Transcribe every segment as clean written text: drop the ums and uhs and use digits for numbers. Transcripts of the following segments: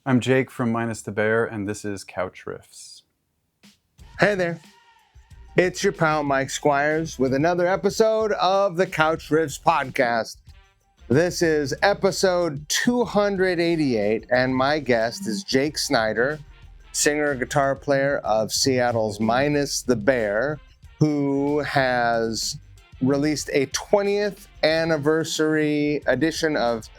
I'm Jake from Minus the Bear, and this is Couch Riffs. Hey there. It's your pal Mike Squires with another episode of the Couch Riffs podcast. This is episode 288, and my guest is Jake Snider, singer and guitar player of Seattle's Minus the Bear, who has released a 20th anniversary edition of,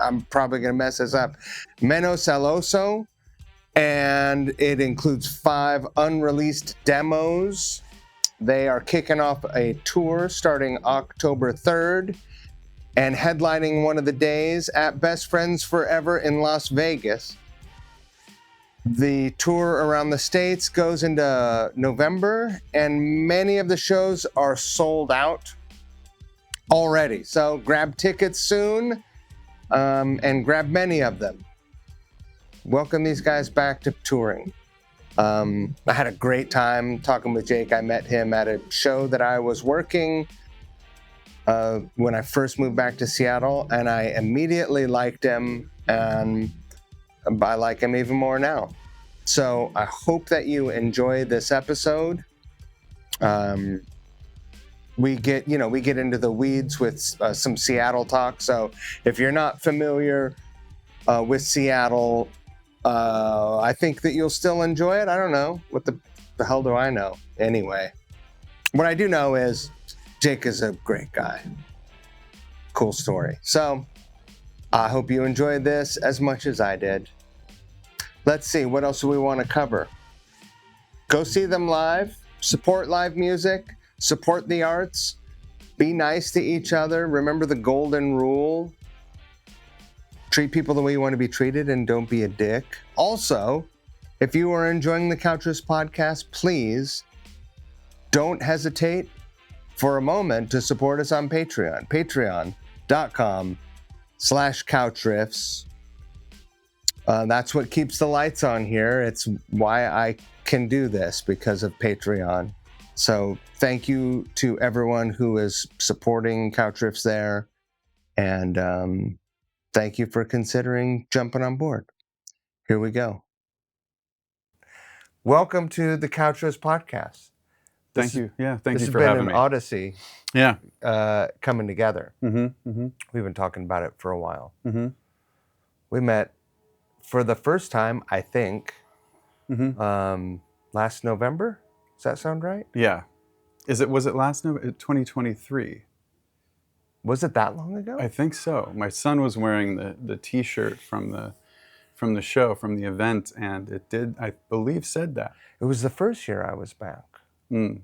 I'm probably going to mess this up, Menon El Oso, and it includes 5 unreleased demos. They are kicking off a tour starting October 3rd and headlining one of the days at Best Friends Forever in Las Vegas. The tour around the States goes into November, and many of the shows are sold out already. So grab tickets soon and grab many of them. Welcome these guys back to touring. I had a great time talking with Jake. I met him at a show that I was working when I first moved back to Seattle, and I immediately liked him, and I like him even more now. So I hope that you enjoy this episode. We get into the weeds with some Seattle talk. So if you're not familiar with Seattle, I think that you'll still enjoy it. I don't know. What the hell do I know? Anyway, what I do know is Jake is a great guy. Cool story. So I hope you enjoyed this as much as I did. Let's see, what else do we want to cover? Go see them live, support live music, support the arts, be nice to each other. Remember the golden rule. Treat people the way you want to be treated and don't be a dick. Also, if you are enjoying the Couch Riffs podcast, please don't hesitate for a moment to support us on Patreon. Patreon.com/couchriffs. That's what keeps the lights on here. It's why I can do this, because of Patreon. So thank you to everyone who is supporting Couch Riffs there. And thank you for considering jumping on board. Here we go. Welcome to the Couch Riffs podcast. Thank you. Yeah, thank you for having me. This has been an odyssey. Yeah. Coming together. Mm-hmm. We've been talking about it for a while. Mm-hmm. We met for the first time, I think, last November. Does that sound right? Yeah. Was it last November? 2023. Was it that long ago? I think so. My son was wearing the T-shirt from the show, from the event, and it did, I believe, said that. It was the first year I was back. Mm.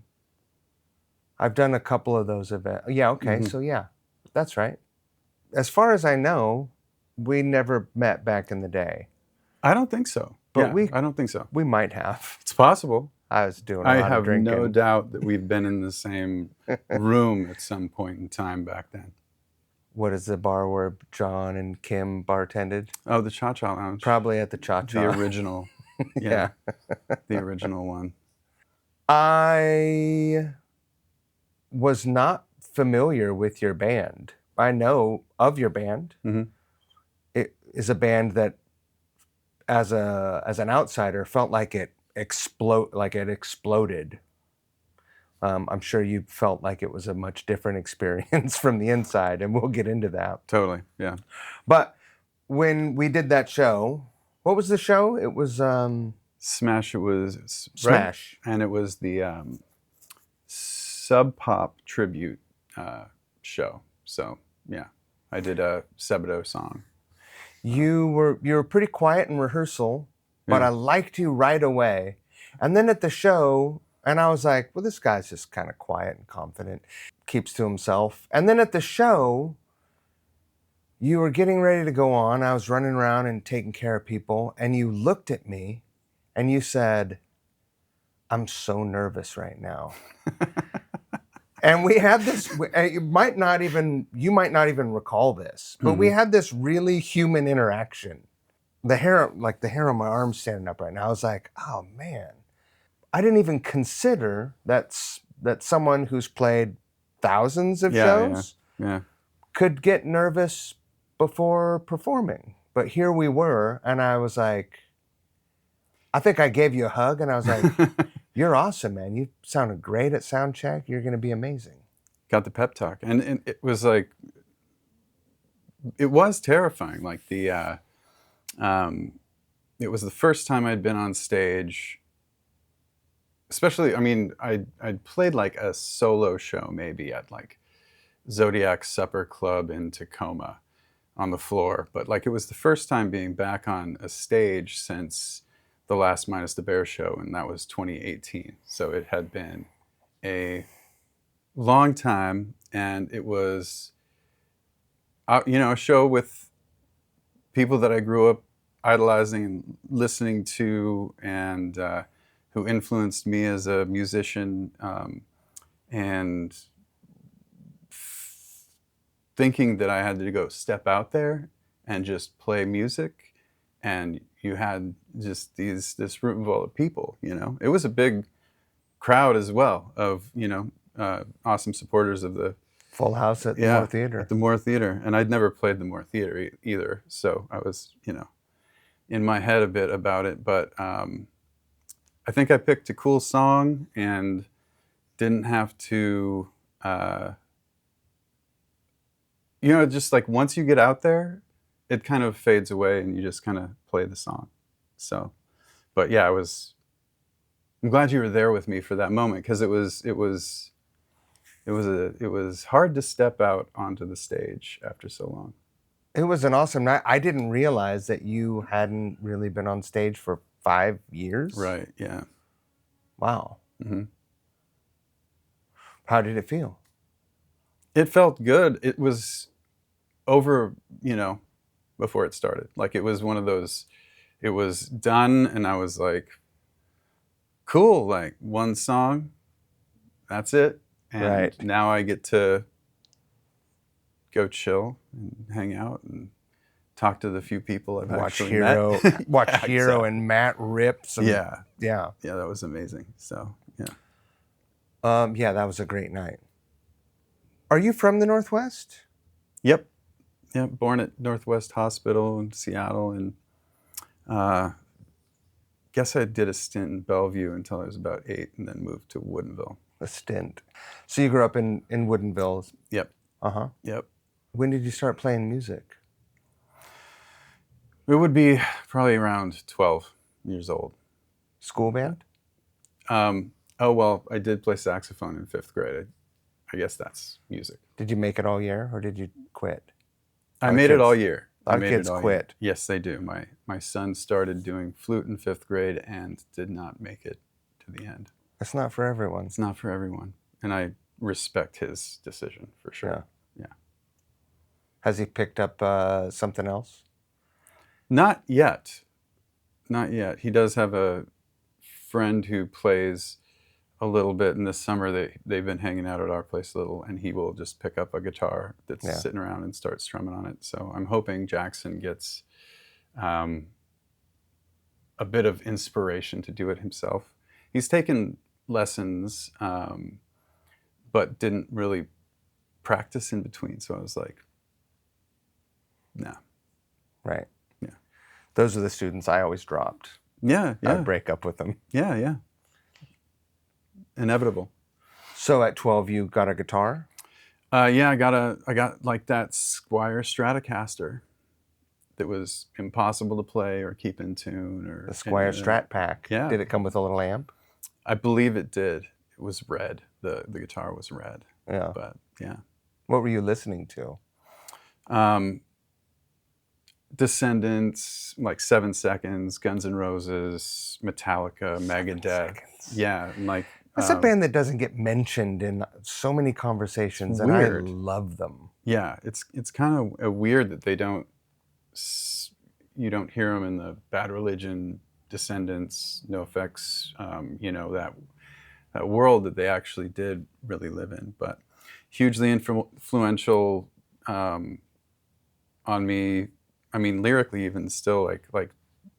I've done a couple of those events. Yeah, okay, So yeah, that's right. As far as I know, we never met back in the day. I don't think so. But I don't think so. We might have. It's possible. I was doing a lot of drinking. I have no doubt that we've been in the same room at some point in time back then. What is the bar where John and Kim bartended? Oh, the Cha-Cha Lounge. Probably at the Cha-Cha. The original. Yeah. The original one. I was not familiar with your band. I know of your band. Mm-hmm. It is a band that, as an outsider, felt like it exploded. I'm sure you felt like it was a much different experience from the inside, and we'll get into that. Totally, yeah. But when we did that show, what was the show? It was Smash. It was Smash, right? And it was the Sub Pop tribute show. So yeah, I did a Sebado song. You were pretty quiet in rehearsal, but Yeah. I liked you right away. And then at the show, and I was like, well, this guy's just kind of quiet and confident, keeps to himself. And then at the show, you were getting ready to go on. I was running around and taking care of people, and you looked at me and you said, I'm so nervous right now. And we had this, you might not even recall this, but we had this really human interaction. The hair on my arm standing up right now. I was like, oh man, I didn't even consider that someone who's played thousands of shows Yeah. could get nervous before performing. But here we were, and I was like, I think I gave you a hug, and I was like, you're awesome, man. You sounded great at sound check. You're going to be amazing. Got the pep talk. And it was like, it was terrifying. Like it was the first time I'd been on stage, especially, I mean, I'd played like a solo show maybe at like Zodiac Supper Club in Tacoma on the floor. But like, it was the first time being back on a stage since the last Minus the Bear show, and that was 2018. So it had been a long time, and it was, a show with people that I grew up idolizing and listening to, and who influenced me as a musician, and thinking that I had to go step out there and just play music, and you had just this room full of people. It was a big crowd as well of awesome supporters of the Full house at the Moore Theater. At the Moore Theater, and I'd never played the Moore Theater either, so I was in my head a bit about it. But I think I picked a cool song and didn't have to. Just like once you get out there, it kind of fades away and you just kind of play the song. So, but yeah, I'm glad you were there with me for that moment, because it was hard to step out onto the stage after so long. It was an awesome night. I didn't realize that you hadn't really been on stage for 5 years. Right, yeah. Wow. Mm-hmm. How did it feel? It felt good. It was over, before it started. Like, it was one of those, it was done, and I was like, cool, like one song, that's it. And right. Now I get to go chill and hang out and talk to the few people I've actually met. Watch Hero and Matt rips. And, yeah, that was amazing. So yeah, that was a great night. Are you from the Northwest? Yep. Born at Northwest Hospital in Seattle, and guess I did a stint in Bellevue until I was about 8, and then moved to Woodinville. A stint. So you grew up in Woodinville. Yep. Yep. When did you start playing music? It would be probably around 12 years old. School band? Well, I did play saxophone in 5th grade. I guess that's music. Did you make it all year, or did you quit? I made it all year. A lot of kids quit. Yes, they do. My son started doing flute in 5th grade and did not make it to the end. It's not for everyone. It's not for everyone. And I respect his decision for sure. Yeah. Has he picked up something else? Not yet. He does have a friend who plays a little bit in the summer. They've been hanging out at our place a little, and he will just pick up a guitar that's sitting around and start strumming on it. So I'm hoping Jackson gets a bit of inspiration to do it himself. He's taken lessons, but didn't really practice in between. So I was like, no. Right. Yeah. Those are the students I always dropped. Yeah. I'd break up with them. Yeah. Inevitable. So at 12, you got a guitar? I got like that Squier Stratocaster that was impossible to play or keep in tune. Or the Squier Strat Pack. Yeah. Did it come with a little amp? I believe it did. It was red. The guitar was red. Yeah. But yeah. What were you listening to? Descendants, like 7 Seconds, Guns N' Roses, Metallica, Megadeth. Yeah, and like that's a band that doesn't get mentioned in so many conversations, and weird. I love them. Yeah, it's kind of weird that you don't hear them in the Bad Religion, Descendants, NoFX, that world that they actually did really live in. But hugely influential on me. I mean, lyrically, even still, like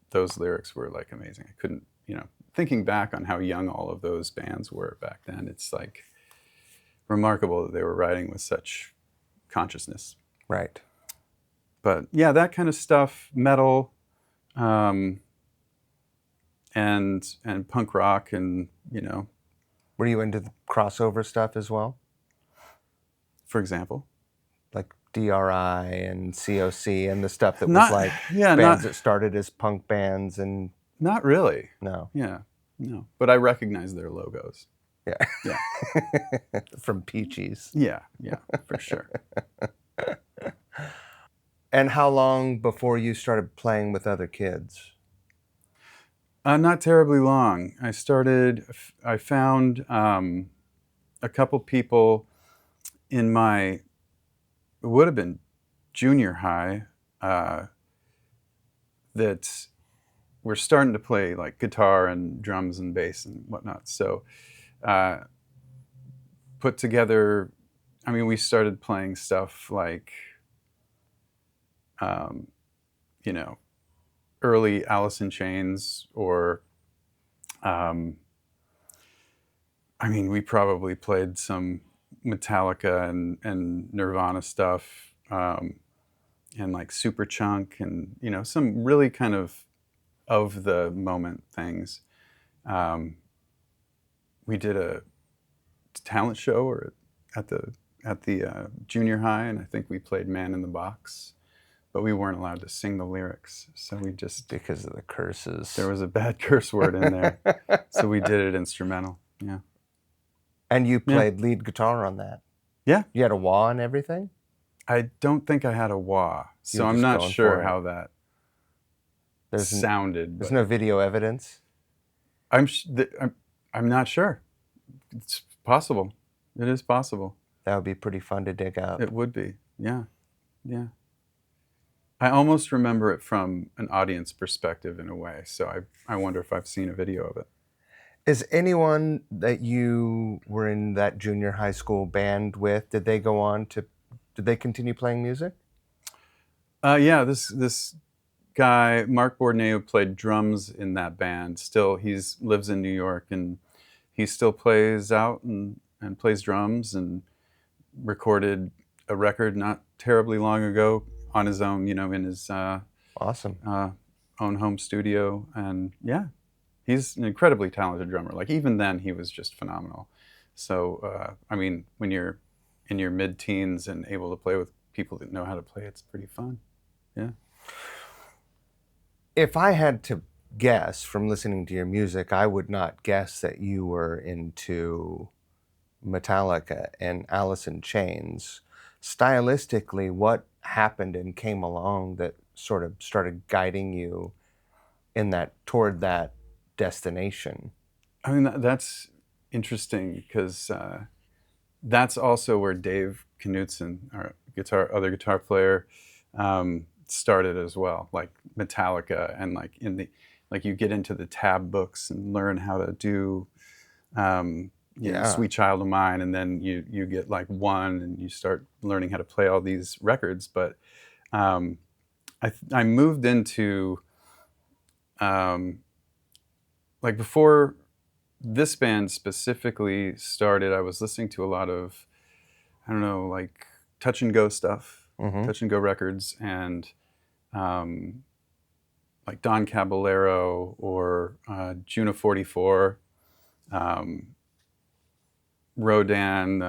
those lyrics were like amazing. I couldn't, thinking back on how young all of those bands were back then, it's like remarkable that they were writing with such consciousness. Right. But yeah, that kind of stuff, metal, and punk rock, and Were you into the crossover stuff as well? for example, Like DRI and COC and the stuff that was not like yeah, bands not that started as punk bands and not really. no. Yeah, no. But I recognize their logos. Yeah. Yeah, From Peaches. yeah, for sure. And how long before you started playing with other kids? Not terribly long. I found a couple people in it would have been junior high, that were starting to play like guitar and drums and bass and whatnot. So put together, we started playing stuff like, early Alice in Chains, or we probably played some Metallica and Nirvana stuff, and like Superchunk, and some really kind of the moment things. We did a talent show or at the junior high, and I think we played Man in the Box, but we weren't allowed to sing the lyrics, so we just, Because of the curses. there was a bad curse word in there, so we did it instrumental. Yeah. And you played lead guitar on that? Yeah. You had a wah and everything? I don't think I had a wah, so were I'm just not going sure for it. how that sounded. There's but no video evidence? I'm not sure. It's possible. It is possible. That would be pretty fun to dig up. It would be. Yeah. Yeah. I almost remember it from an audience perspective in a way, so I wonder if I've seen a video of it. Is anyone that you were in that junior high school band with, did they continue playing music? Yeah, this guy, Mark Bourdonnais, who played drums in that band, still lives in New York, and he still plays out and plays drums, and recorded a record not terribly long ago on his own, in his Awesome. own home studio. And yeah, he's an incredibly talented drummer. Like, even then, he was just phenomenal. So, when you're in your mid-teens and able to play with people that know how to play, it's pretty fun. Yeah. If I had to guess from listening to your music, I would not guess that you were into Metallica and Alice in Chains. Stylistically, what happened and came along that sort of started guiding you toward that destination? That's interesting, because that's also where Dave Knutson, our other guitar player, started as well. Like Metallica, and like you get into the tab books and learn how to do Sweet Child of Mine, and then you get like one, and you start learning how to play all these records. But I moved into like, before this band specifically started, I was listening to a lot of, like touch and go stuff, touch and go records, and like Don Caballero or Juna 44, Rodan.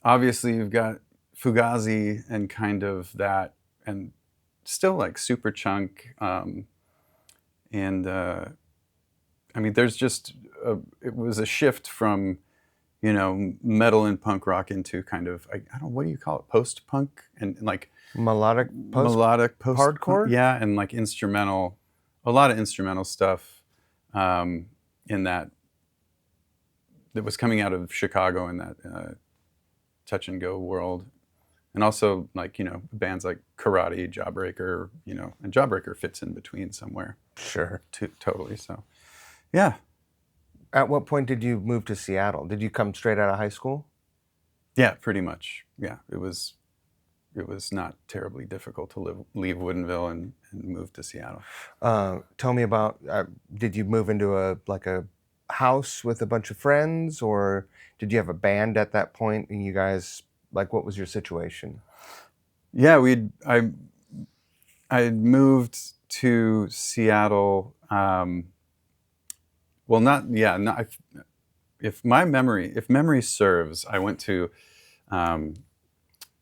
Obviously, you've got Fugazi and kind of that, and still like Superchunk, and there's just it was a shift from metal and punk rock into kind of, I don't know, what do you call it, post-punk, and like Melodic post hardcore, yeah, and like instrumental, a lot of instrumental stuff in that was coming out of Chicago, in that touch and go world. And also, like, bands like Karate, Jawbreaker, and Jawbreaker fits in between somewhere. Sure. Totally. So, yeah. At what point did you move to Seattle? Did you come straight out of high school? Yeah, pretty much. Yeah, it was not terribly difficult to leave Woodinville and move to Seattle. Tell me about, did you move into a house with a bunch of friends, or did you have a band at that point, and you guys, like, what was your situation? Yeah, I moved to Seattle. Well, not yeah. Not, if memory serves, I went to um,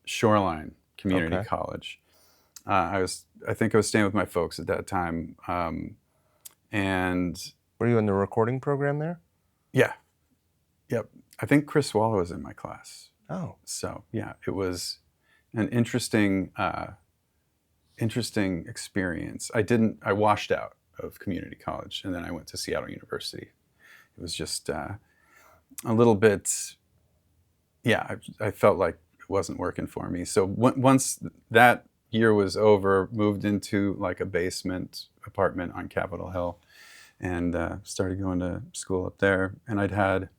Shoreline Community Okay. College. I think I was staying with my folks at that time, and Were you in the recording program there? yeah, yep. I think Chris Waller was in my class. Oh, So yeah, it was an interesting experience. I washed out of community college, and then I went to Seattle University. It was just a little bit, yeah. I felt like it wasn't working for me. So once that year was over, moved into like a basement apartment on Capitol Hill, and started going to school up there. And I'd had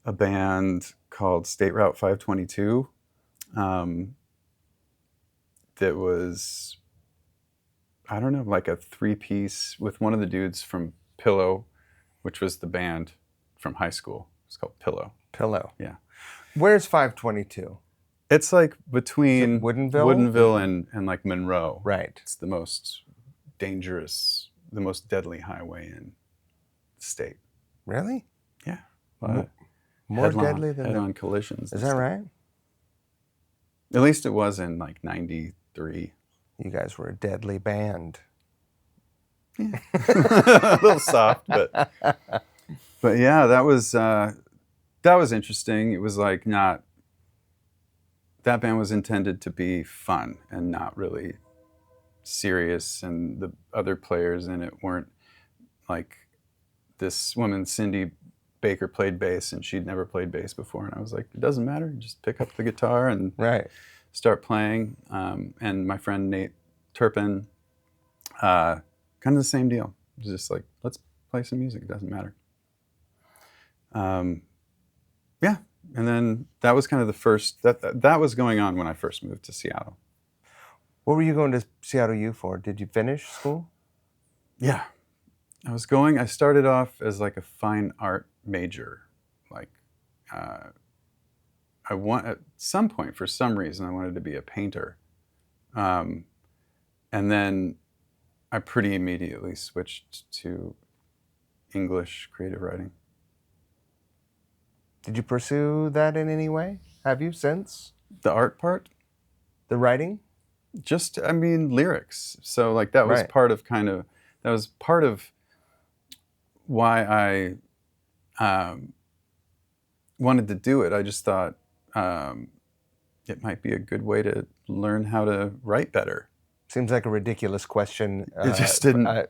a band called State Route 522 that was, I don't know, like a 3-piece with one of the dudes from Pillow, which was the band from high school. It's called Pillow. Pillow. Yeah. Where's 522? It's like between Woodinville? and like Monroe. Right. It's the most dangerous, the most deadly highway in the state. Really? Yeah. More deadly than head-on collisions. Is that right? At least it was in like 93. You guys were a deadly band. Yeah. A little soft, but yeah, that was interesting. It was like not, that band was intended to be fun and not really serious, and the other players in it weren't like, this woman Cindy Baker played bass and she'd never played bass before, and I was like, it doesn't matter, just pick up the guitar and Right. start playing. And my friend Nate Turpin, kind of the same deal. It was just like, let's play some music, it doesn't matter. Yeah, and then that was kind of the first, that was going on when I first moved to Seattle. What were you going to Seattle U for? Did you finish school? Yeah, I started off as like a fine art major. Like, at some point, for some reason, I wanted to be a painter. And then I pretty immediately switched to English creative writing. Did you pursue that in any way? Have you since? The art part? The writing? Just, I mean, lyrics. So like that was Right. part of why I wanted to do it. I just thought it might be a good way to learn how to write better. Seems like a ridiculous question. It just didn't.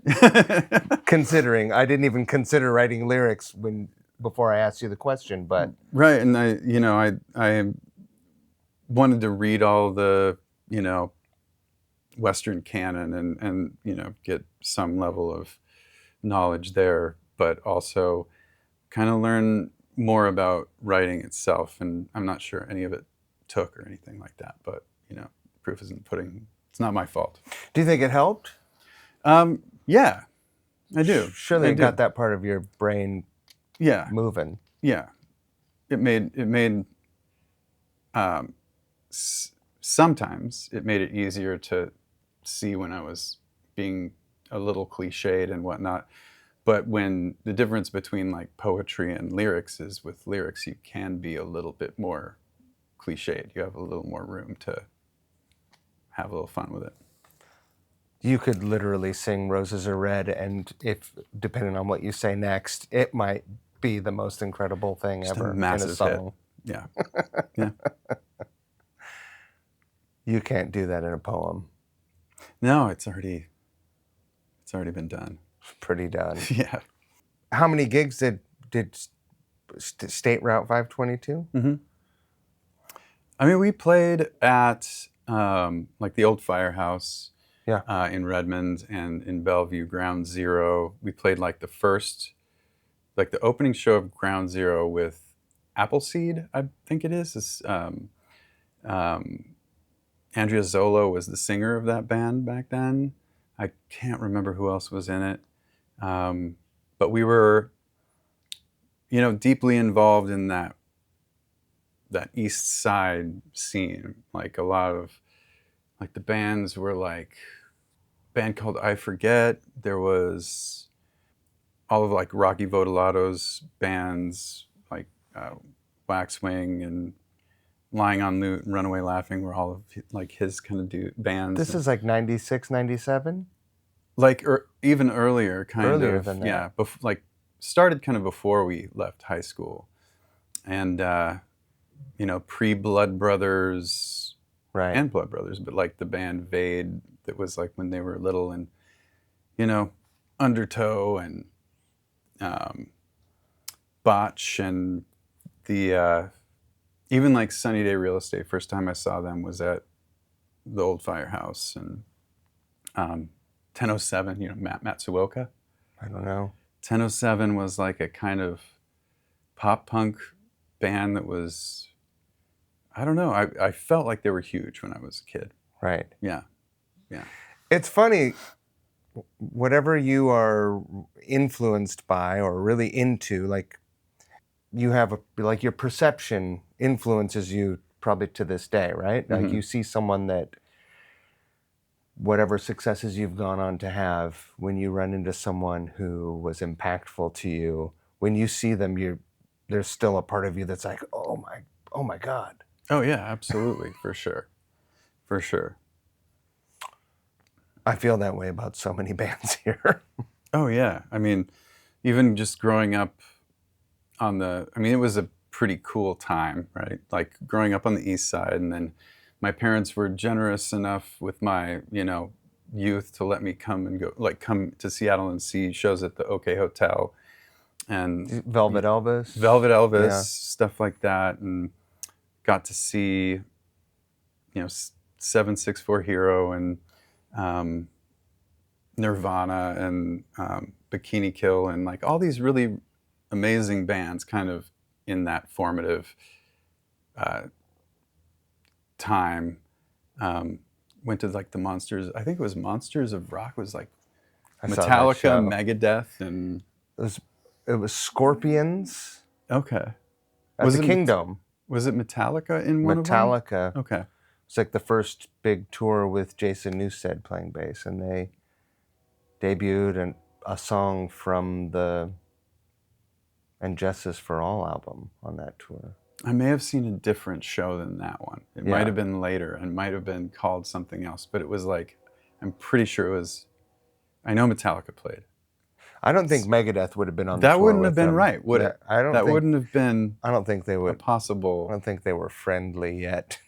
Considering I didn't even consider writing lyrics before I asked you the question, but Right, and I wanted to read all the Western canon and get some level of knowledge there, but also kind of learn more about writing itself. And I'm not sure any of it took or anything like that, but proof isn't pudding. It's not my fault. do you think it helped? Yeah, I do. Surely I it do. got that part of your brain Yeah, moving. yeah. Sometimes it made it easier to see when I was being a little cliched and whatnot. But when the difference between like poetry and lyrics is, with lyrics you can be a little bit more cliched. You have a little more room to have a little fun with it. You could literally sing Roses Are Red, and if depending on what you say next, it might be the most incredible thing Just ever a massive in a song. hit. Yeah. You can't do that in a poem. No, it's already been done. It's pretty done. Yeah. How many gigs did State Route 522? Mm-hmm. I mean, we played at like the old Firehouse. Yeah. In Redmond and in Bellevue, Ground Zero. We played like the opening show of Ground Zero with Appleseed, I think it is. Andrea Zolo was the singer of that band back then. I can't remember who else was in it. But we were, deeply involved in that East Side scene. Like a lot of like the bands were like a band called I Forget. There was all of like Rocky Vodolato's bands, like Waxwing and Lying on Loot and Runaway Laughing were all of like his kind of bands. This is like 96, 97? Like even earlier, Earlier than that. Yeah, like started kind of before we left high school, and pre Blood Brothers, Right. and Blood Brothers, but like the band Vade, that was like when they were little, and Undertow and Botch, and the even like Sunny Day Real Estate. First time I saw them was at the old Firehouse, and 1007, Matt Matsuoka. I don't know. 1007 was like a kind of pop punk band that was, I don't know, I felt like they were huge when I was a kid. Right. Yeah. It's funny, whatever you are influenced by or really into, like you have like your perception influences you probably to this day, right? Like you see someone that whatever successes you've gone on to have, when you run into someone who was impactful to you, when you see them, there's still a part of you that's like, oh my God. Oh yeah, absolutely, for sure. I feel that way about so many bands here. Oh yeah, I mean, even just growing up it was a pretty cool time, right? Like growing up on the East Side, and then my parents were generous enough with my, youth to let me come to Seattle and see shows at the OK Hotel, and Velvet Elvis, yeah. Stuff like that, and got to see, 764 Hero and Nirvana and Bikini Kill, and like all these really amazing bands kind of in that formative time. Went to like the Monsters, I think it was Monsters of Rock, was like Metallica, Megadeth, and it was Scorpions. Okay. At the Kingdom. Was it Metallica in one of them? Metallica. Okay. It's like the first big tour with Jason Newsted playing bass, and they debuted a song from the And Justice for All album on that tour. I may have seen a different show than that one. It might have been later and might have been called something else, but it was like, I'm pretty sure it was, I know Metallica played. I don't think Megadeth would have been on the tour. That wouldn't have been them. right, would it? Wouldn't have been. I don't think they would. Possible. I don't think they were friendly yet.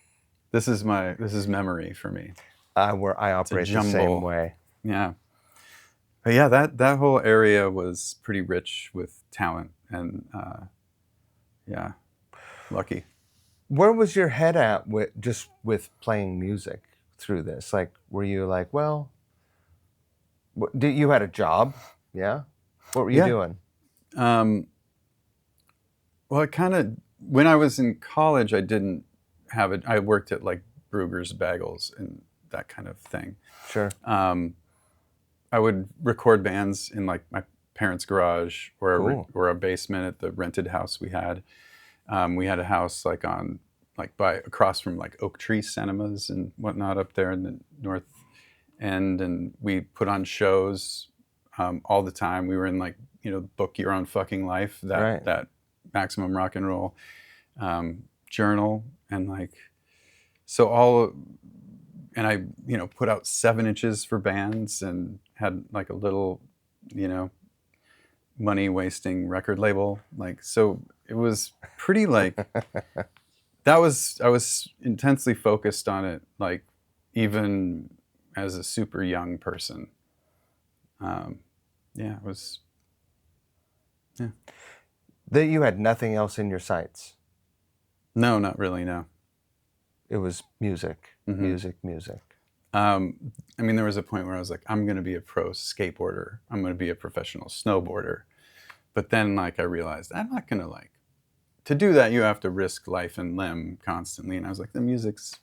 This is memory for me. Where I operate the same way. Yeah. But yeah, that whole area was pretty rich with talent, and lucky. Where was your head at with playing music through this? Like, were you like, well, you had a job? Yeah. What were you doing? Well, it kind of, when I was in college, I didn't have it. I worked at like Bruegger's Bagels and that kind of thing. Sure. I would record bands in like my parents' garage or a basement at the rented house we had. We had a house like across from like Oak Tree Cinemas and whatnot up there in the North End, and we put on shows all the time. We were in like Book Your Own Fucking Life, that Maximum Rock and Roll journal, and like and I put out 7 inches for bands and had like a little money wasting record label, like, so it was pretty like I was intensely focused on it, like even as a super young person. It was That you had nothing else in your sights? No, not really, no. It was music, music. There was a point where I was like, I'm going to be a pro skateboarder. I'm going to be a professional snowboarder. But then like I realized I'm not going to to do that, you have to risk life and limb constantly. And I was like, the music's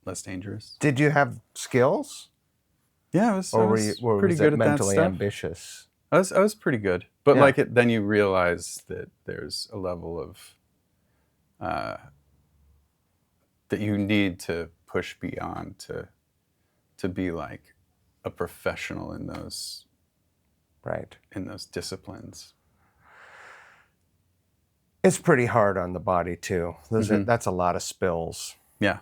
less dangerous. Did you have skills? Yeah, I was pretty good at that stuff. Mentally ambitious? I was pretty good. But then you realize that there's a level of that you need to push beyond to be like a professional in those disciplines. It's pretty hard on the body too. That's a lot of spills. Yeah.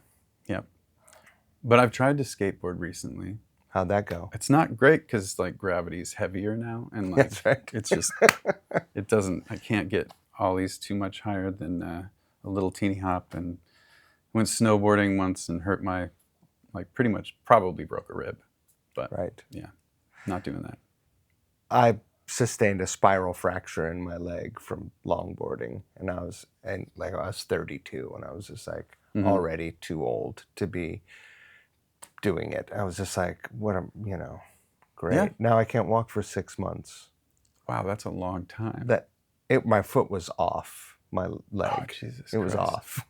But I've tried to skateboard recently. How'd that go? It's not great because like gravity's heavier now, and like That's right. it's just I can't get ollies too much higher than a little teeny hop. And went snowboarding once and hurt my, like pretty much probably broke a rib. But yeah, not doing that. I sustained a spiral fracture in my leg from longboarding, and I was 32, and I was just like already too old to be doing it. I was just like, great. Yeah. Now I can't walk for 6 months. Wow, that's a long time. My foot was off my leg. Oh, Jesus Christ. Was off.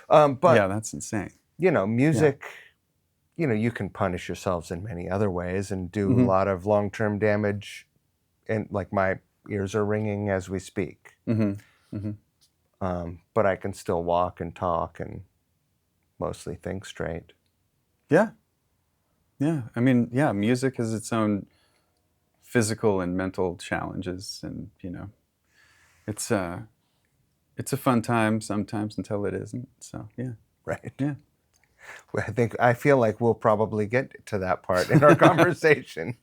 But yeah, that's insane. Music, you can punish yourselves in many other ways and do a lot of long-term damage. And like my ears are ringing as we speak. But I can still walk and talk and mostly think straight. Yeah. I mean, music has its own physical and mental challenges, and it's a fun time sometimes until it isn't. So yeah. Right. Yeah. I feel like we'll probably get to that part in our conversation.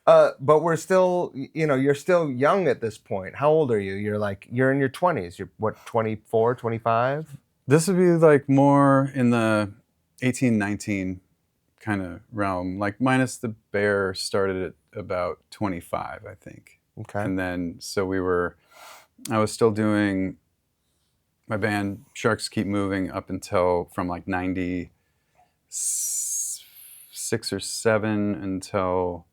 But we're still, you're still young at this point. How old are you? You're in your 20s. You're what, 24, 25? This would be like more in the 18, 19 kind of realm. Like Minus the Bear started at about 25, I think. Okay. And then, I was still doing my band Sharks Keep Moving up until from like 96 or 7 until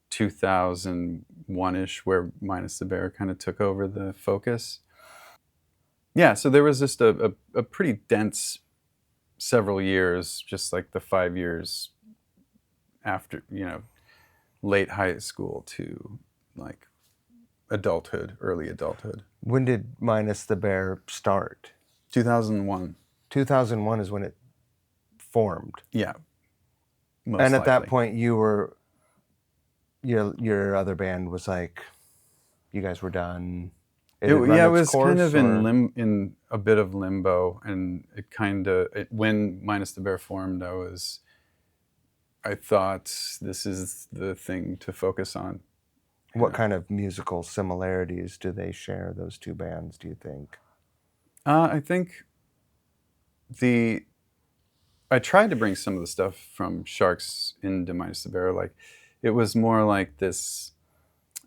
2001-ish, where Minus the Bear kind of took over the focus. Yeah, so there was just a pretty dense several years, just like the 5 years after, late high school to like early adulthood. When did Minus the Bear start? 2001. 2001 is when it formed. Yeah. And at that point, your other band was like, you guys were done. It was kind of in a bit of limbo, and when Minus the Bear formed, I thought this is the thing to focus on. What kind of musical similarities do they share, those two bands, do you think? I think I tried to bring some of the stuff from Sharks into Minus the Bear. Like, it was more like this,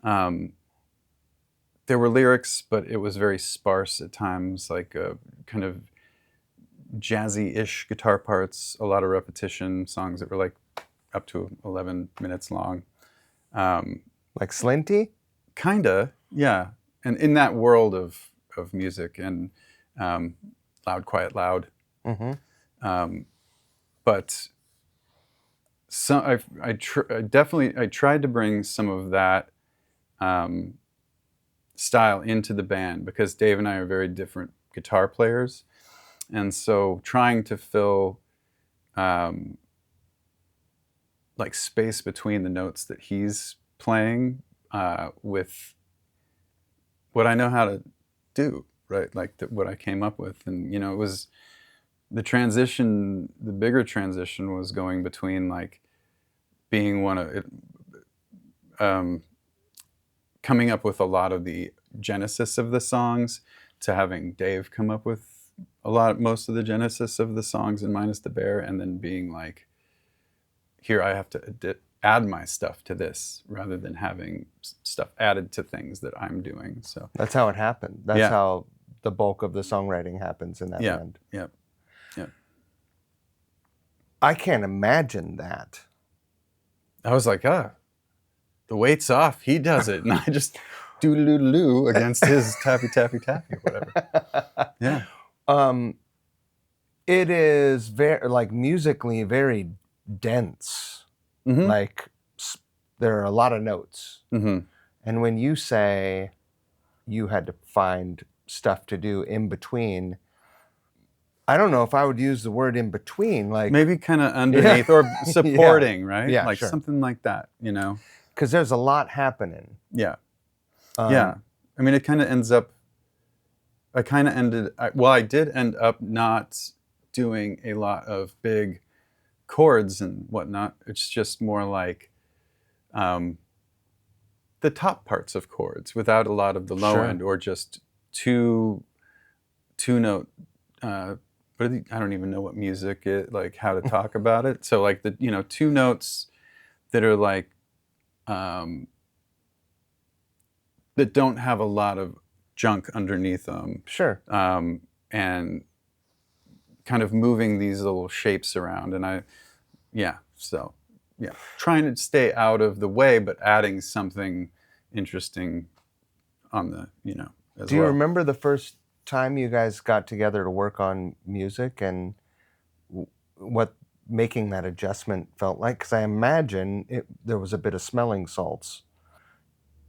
there were lyrics, but it was very sparse at times, like kind of jazzy-ish guitar parts, a lot of repetition, songs that were like up to 11 minutes long. Like Slinty? Kinda, yeah. And in that world of music and Loud, Quiet, Loud. But I tried to bring some of that style into the band, because Dave and I are very different guitar players, and so trying to fill like space between the notes that he's playing with what I know how to do, right? Like what I came up with, and it was the transition. The bigger transition was going between like being coming up with a lot of the genesis of the songs, to having Dave come up with most of the genesis of the songs in Minus the Bear, and then being like, here I have to add my stuff to this, rather than having stuff added to things that I'm doing. So that's how it happened. That's how the bulk of the songwriting happens in that band. Yeah. I can't imagine that. I was like, the weight's off. He does it, and I just doo-doo-doo-doo against his tappy, tappy, tappy, or whatever. Yeah. It is very, like, musically very dense. Like, there are a lot of notes. And when you say you had to find stuff to do in between, I don't know if I would use the word in between, like maybe kind of underneath or supporting, right? Yeah, Like sure. something like that, Because there's a lot happening. Yeah. Um, Yeah. I mean, it kind of ends up, I did end up not doing a lot of big chords and whatnot. It's just more like um, the top parts of chords without a lot of the low Sure. end, or just two note. I don't even know what music is, like how to talk about it. So like the two notes that are like that don't have a lot of junk underneath them. Sure. And kind of moving these little shapes around. And trying to stay out of the way, but adding something interesting on the, as Do you well. remember the first time you guys got together to work on music and what making that adjustment felt like? Because I imagine there was a bit of smelling salts.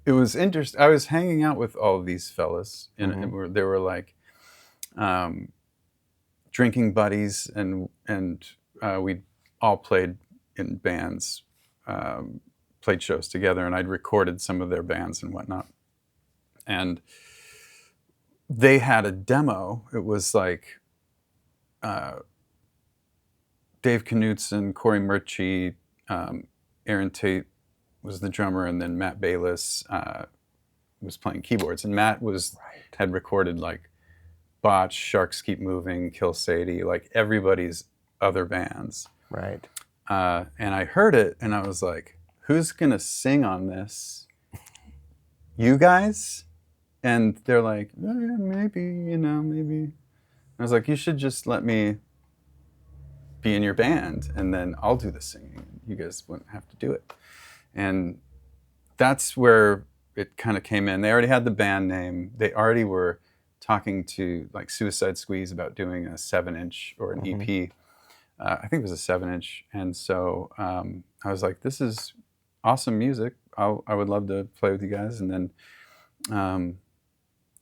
It was interesting. I was hanging out with all of these fellas, and they were like drinking buddies, and we all played in bands, played shows together, and I'd recorded some of their bands and whatnot. And they had a demo. It was like Dave Knutson, Corey Murchie, Aaron Tate was the drummer, and then Matt Bayless was playing keyboards. And Matt had recorded like Botch, Sharks Keep Moving, Kill Sadie, like everybody's other bands. Right. And I heard it, and I was like, "Who's gonna sing on this? You guys?" And they're like, "Maybe, maybe." I was like, "You should just let me be in your band, and then I'll do the singing. You guys wouldn't have to do it." And that's where it kind of came in. They already had the band name. They already were talking to like Suicide Squeeze about doing a 7-inch or an EP. I think it was a 7-inch. And so I was like, "This is awesome music. I would love to play with you guys," and then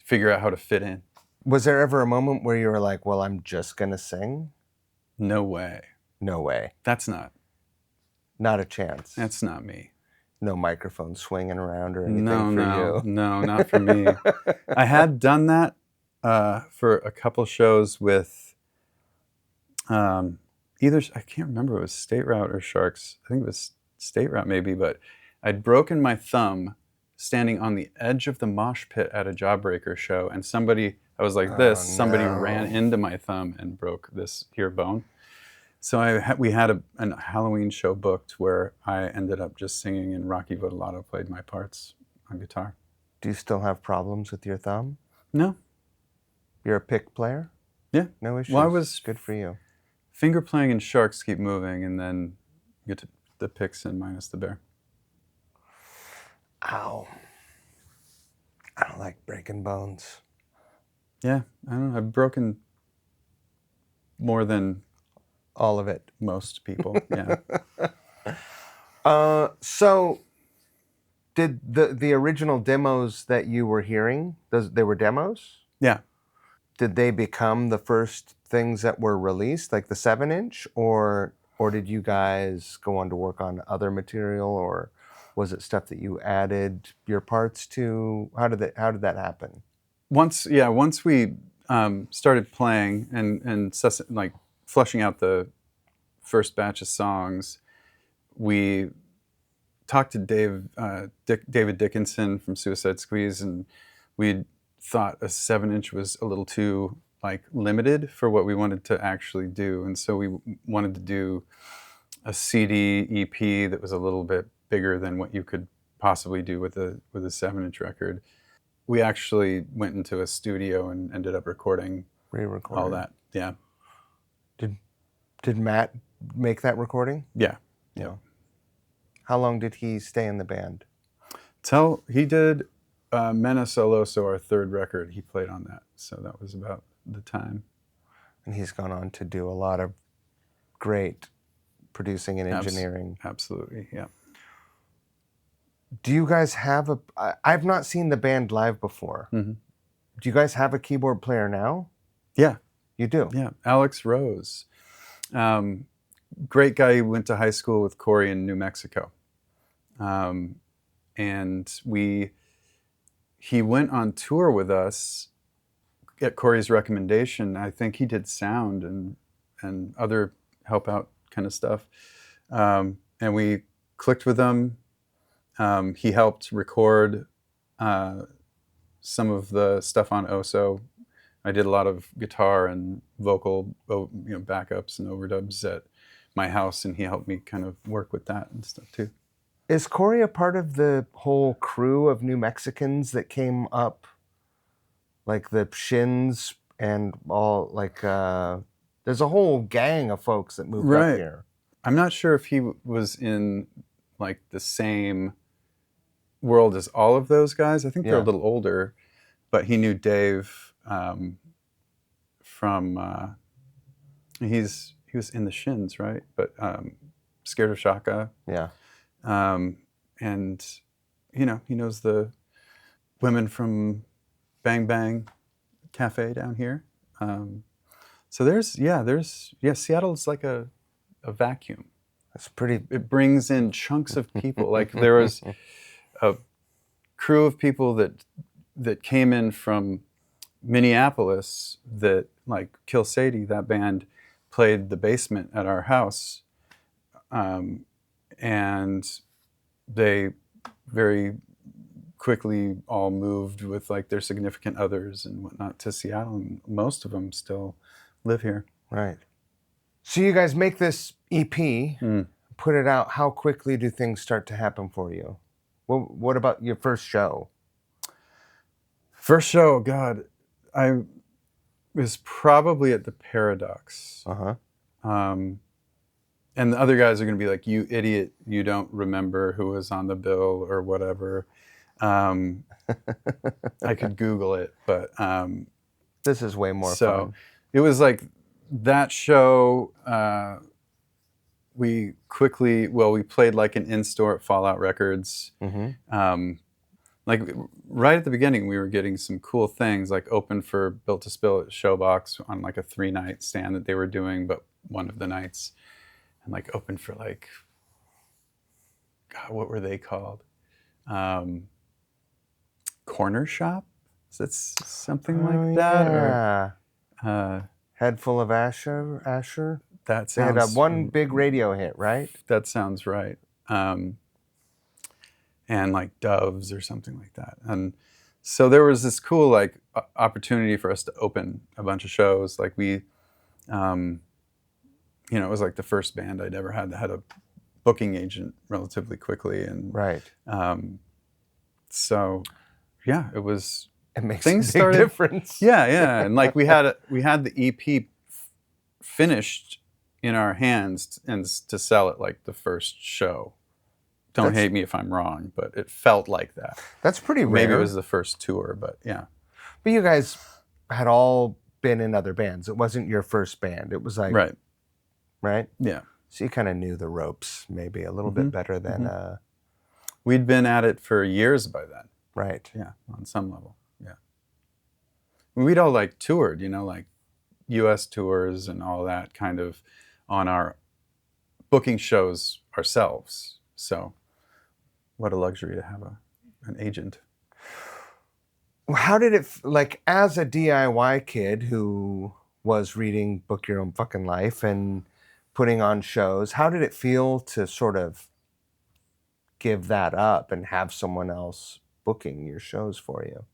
figure out how to fit in. Was there ever a moment where you were like, "Well, I'm just gonna sing"? No way. No way. That's not a chance. That's not me. No microphone swinging around or anything for you. No, not for me. I had done that for a couple shows with either, I can't remember, it was State Route or Sharks. I think it was State Route maybe, but I'd broken my thumb standing on the edge of the mosh pit at a Jawbreaker show, and I was like this, somebody ran into my thumb and broke this here bone. So we had a Halloween show booked where I ended up just singing, and Rocky Vodolato played my parts on guitar. Do you still have problems with your thumb? No. You're a pick player? Yeah. No issues? Well, I was good for you. Finger playing in Sharks Keep Moving, and then get to the picks in minus the bear. Ow. I don't like breaking bones. Yeah, I don't know. I've broken more than all of it. Most people, yeah. So did the original demos that you were hearing, they were demos? Yeah. Did they become the first things that were released, like the 7-inch, or did you guys go on to work on other material, or was it stuff that you added your parts to? How did that happen? Once we started playing and like flushing out the first batch of songs, we talked to David Dickinson from Suicide Squeeze, and we thought a 7-inch was a little too like limited for what we wanted to actually do, and so we wanted to do a CD EP that was a little bit bigger than what you could possibly do with a 7-inch record. We actually went into a studio and ended up re-recording all that. Yeah. Did Matt make that recording? Yeah. How long did he stay in the band? He did Menon El Oso, our third record. He played on that, so that was about the time. And he's gone on to do a lot of great producing and engineering. Absolutely, yeah. Do you guys have I've not seen the band live before. Mm-hmm. Do you guys have a keyboard player now? Yeah. You do? Yeah, Alex Rose. Great guy. He went to high school with Corey in New Mexico. And he went on tour with us at Corey's recommendation. I think he did sound and other help out kind of stuff. And we clicked with him. He helped record some of the stuff on Oso. I did a lot of guitar and vocal, backups and overdubs at my house, and he helped me kind of work with that and stuff too. Is Corey a part of the whole crew of New Mexicans that came up, like the Shins and all? Like, there's a whole gang of folks that moved up here. I'm not sure if he was in like the same world as all of those guys. I think they're a little older, but he knew Dave from he was in the Shins, right? But Scared of Shaka. Yeah. And he knows the women from Bang Bang Cafe down here. So Seattle's like a vacuum. That's pretty. It brings in chunks of people. Like there was a crew of people that came in from Minneapolis that, like Kill Sadie, that band played the basement at our house. And they very quickly all moved with like their significant others and whatnot to Seattle, and most of them still live here. Right. So you guys make this EP, put it out. How quickly do things start to happen for you? What about your first show? First show, God, I was probably at the Paradox. And the other guys are going to be like, "You idiot, you don't remember who was on the bill or whatever." I could Google it, but this is way more fun. It was like that show. We played like an in-store at Fallout Records. Like right at the beginning, we were getting some cool things, like open for Built to Spill at Showbox on like a 3-night stand that they were doing, but one of the nights. And like open for like, God, what were they called? Corner Shop? Is that something like that? Or, Head Full of Asher? That sounds... They had one big radio hit, right? That sounds right. And like Doves or something like that. And so there was this cool like opportunity for us to open a bunch of shows. Like we... it was like the first band I'd ever had that had a booking agent relatively quickly, and so yeah, it was. It makes things a big difference. Yeah, and like we had the EP finished in our hands and to sell it like the first show. Don't hate me if I'm wrong, but it felt like that. That's pretty rare. Maybe it was the first tour, but yeah. But you guys had all been in other bands. It wasn't your first band. It was like right? Yeah. So you kind of knew the ropes maybe a little bit better than... We'd been at it for years by then. Right. Yeah, on some level, yeah. We'd all like toured, like U.S. tours and all that kind of on our booking shows ourselves. So what a luxury to have an agent. How did it, like as a DIY kid who was reading Book Your Own Fucking Life and putting on shows, how did it feel to sort of give that up and have someone else booking your shows for you?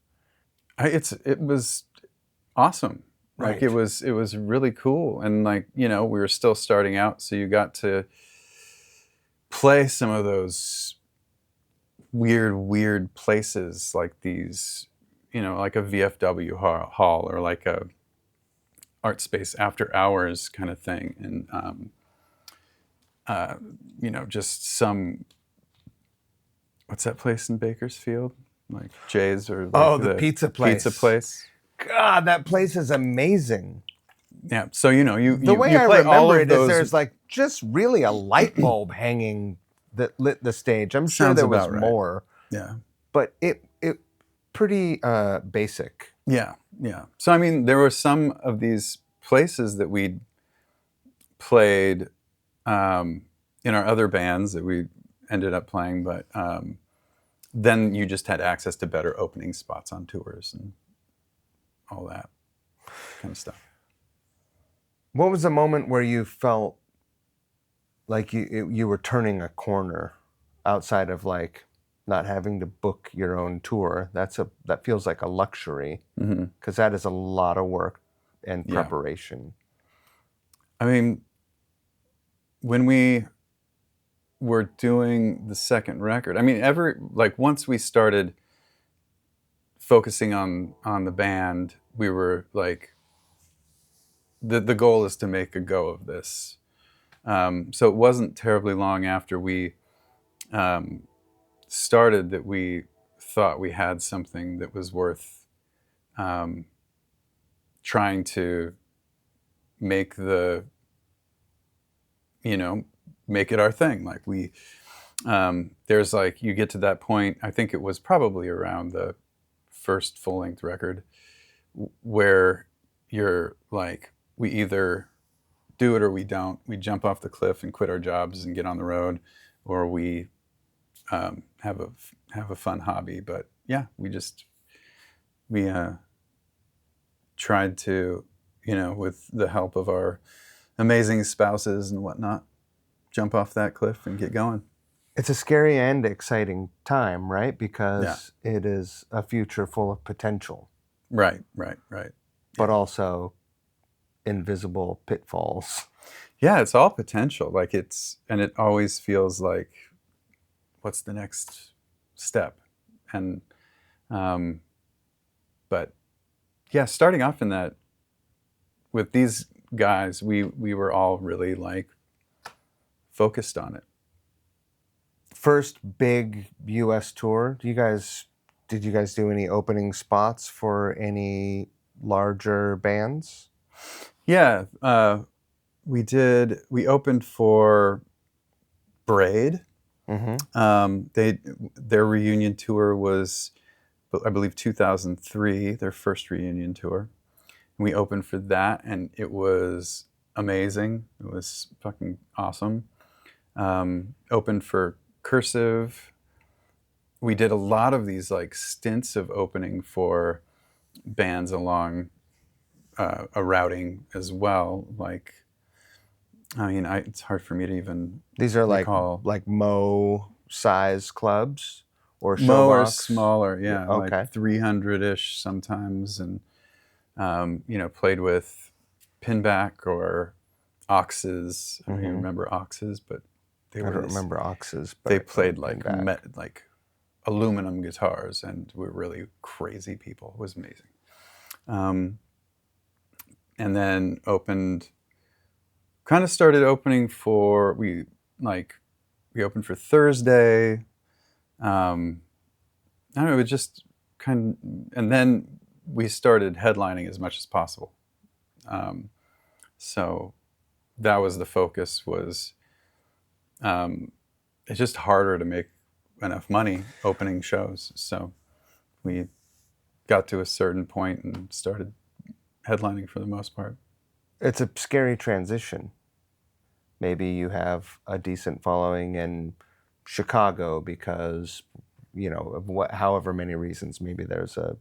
It was awesome. Right. Like it was really cool, and like we were still starting out, so you got to play some of those weird places, like these, like a VFW hall or like a art space after hours kind of thing, and just some, what's that place in Bakersfield, like Jay's or like the pizza place. God, that place is amazing. Yeah, so the way I remember it is there's like just really a light bulb hanging that lit the stage. I'm sure there was more. Yeah, but it pretty basic. Yeah. So I mean, there were some of these places that we played in our other bands that we ended up playing, but then you just had access to better opening spots on tours and all that kind of stuff. What was the moment where you felt like you were turning a corner outside of like not having to book your own tour? That feels like a luxury, because that is a lot of work and preparation. I mean, when we were doing the second record, I mean, once we started focusing on the band, we were like, the goal is to make a go of this. So it wasn't terribly long after we started that we thought we had something that was worth trying to make make it our thing. Like there's like, you get to that point, I think it was probably around the first full-length record, where you're like, we either do it or we don't. We jump off the cliff and quit our jobs and get on the road, or we have a fun hobby. But yeah, we tried to, with the help of our amazing spouses and whatnot, jump off that cliff and get going. It's a scary and exciting time, right? Because it is a future full of potential. Right. But also invisible pitfalls. Yeah, it's all potential. Like and it always feels like, what's the next step? And, but yeah, starting off in that, with these guys, we were all really like focused on it. First big U.S. tour. Did you guys do any opening spots for any larger bands? Yeah, we did. We opened for Braid. Their reunion tour was, I believe, 2003. Their first reunion tour. And we opened for that, and it was amazing. It was fucking awesome. Opened for Cursive. We did a lot of these like stints of opening for bands along a routing as well. Like, I mean, it's hard for me to even. These are recall. like Mo size clubs or showbox? Mo or smaller, yeah. Okay. Like 300-ish sometimes, and played with Pinback or Oxes. I don't even remember Oxes, but I don't remember Oxes. But they played like aluminum guitars and were really crazy people. It was amazing. And then started opening for, we opened for Thursday. I don't know, it was just and then we started headlining as much as possible. So that was the focus, was it's just harder to make enough money opening shows. So we got to a certain point and started headlining for the most part. It's a scary transition. Maybe you have a decent following in Chicago because, of however many reasons. Maybe there's a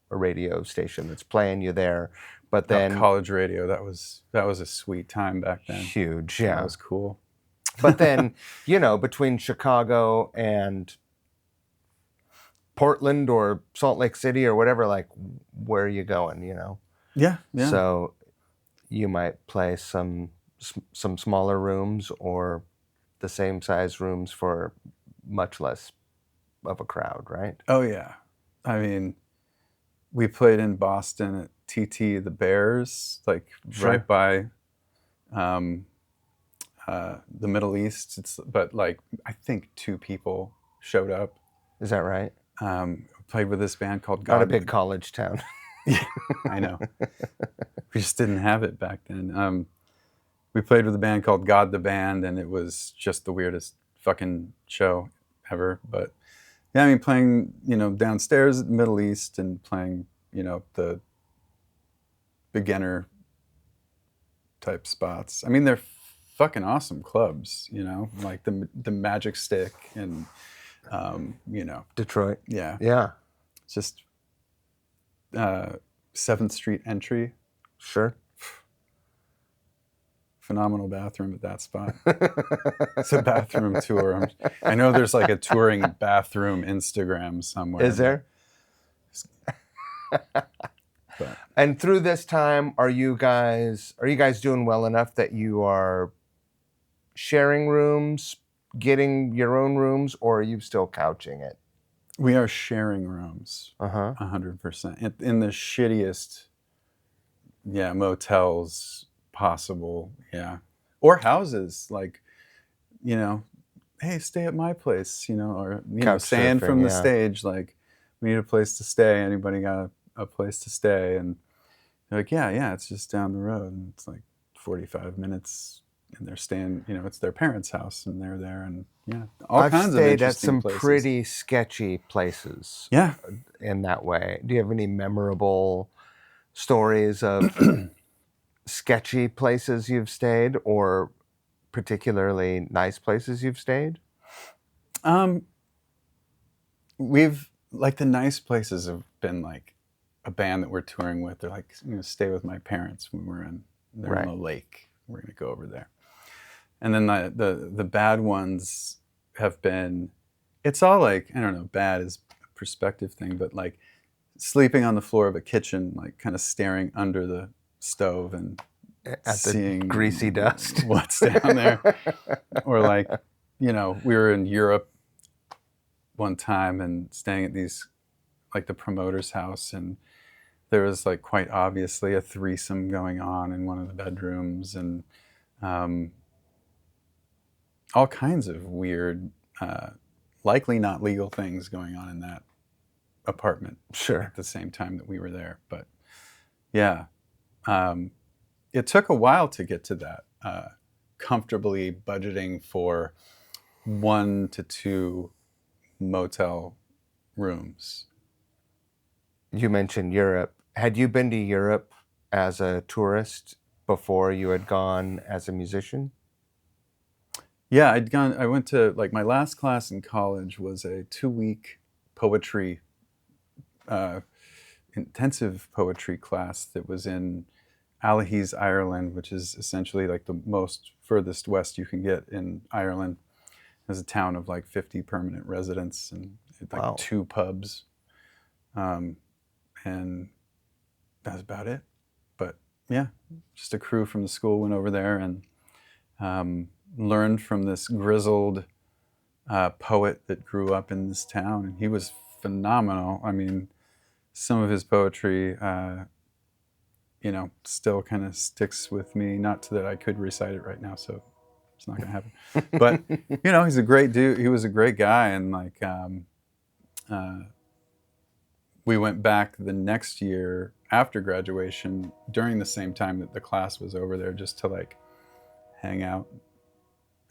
radio station that's playing you there, but then college radio, that was a sweet time back then. Huge, yeah. That was cool. But then, between Chicago and Portland or Salt Lake City or whatever, like, where are you going, Yeah. So you might play some smaller rooms or the same size rooms for much less of a crowd, right? Oh, yeah. I mean, we played in Boston at TT the Bears, like right by the Middle East. But like, I think 2 people showed up. Is that right? Played with this band called Not a big college town. Yeah, I know. We just didn't have it back then. We played with a band called God the Band, and it was just the weirdest fucking show ever. But yeah, I mean, playing, downstairs at the Middle East and playing, the beginner type spots. I mean, they're fucking awesome clubs, like the Magic Stick and, Detroit. yeah, Yeah. just 7th Street entry. Sure. Phenomenal bathroom at that spot. It's a bathroom tour. I know there's like a touring bathroom Instagram somewhere. Is there? But. And through this time, are you guys doing well enough that you are sharing rooms, getting your own rooms, or are you still couching it? We are sharing rooms. 100%. In the shittiest, motels possible. Yeah. Or houses, like, hey, stay at my place, or, saying from the stage, like, we need a place to stay. Anybody got a place to stay? And they're like, yeah, it's just down the road. And it's like 45 minutes. And they're staying, it's their parents' house, and they're there, and all kinds of interesting places. I've stayed at some pretty sketchy places. Yeah, in that way. Do you have any memorable stories of sketchy places you've stayed, or particularly nice places you've stayed? We've the nice places have been like a band that we're touring with. They're like, stay with my parents when we're in the lake. We're gonna go over there. And then the bad ones have been, it's all like, I don't know, bad is a perspective thing, but like sleeping on the floor of a kitchen, like kind of staring under the stove and at seeing the greasy dust. What's down there. Or like, we were in Europe one time and staying at like the promoter's house, and there was like quite obviously a threesome going on in one of the bedrooms, and all kinds of weird, likely not legal things going on in that apartment. Sure. At the same time that we were there. But yeah, it took a while to get to that, comfortably budgeting for 1 to 2 motel rooms. You mentioned Europe. Had you been to Europe as a tourist before you had gone as a musician? Yeah, I went to, like, my last class in college was a 2-week poetry, intensive poetry class that was in Allihies, Ireland, which is essentially like the most furthest west you can get in Ireland. There's a town of like 50 permanent residents and like 2 pubs. And that's about it. But yeah, just a crew from the school went over there and learned from this grizzled poet that grew up in this town. And he was phenomenal. I mean, some of his poetry, still kind of sticks with me. Not that I could recite it right now, so it's not going to happen. But, he's a great dude. He was a great guy. And like, we went back the next year after graduation during the same time that the class was over there, just to like hang out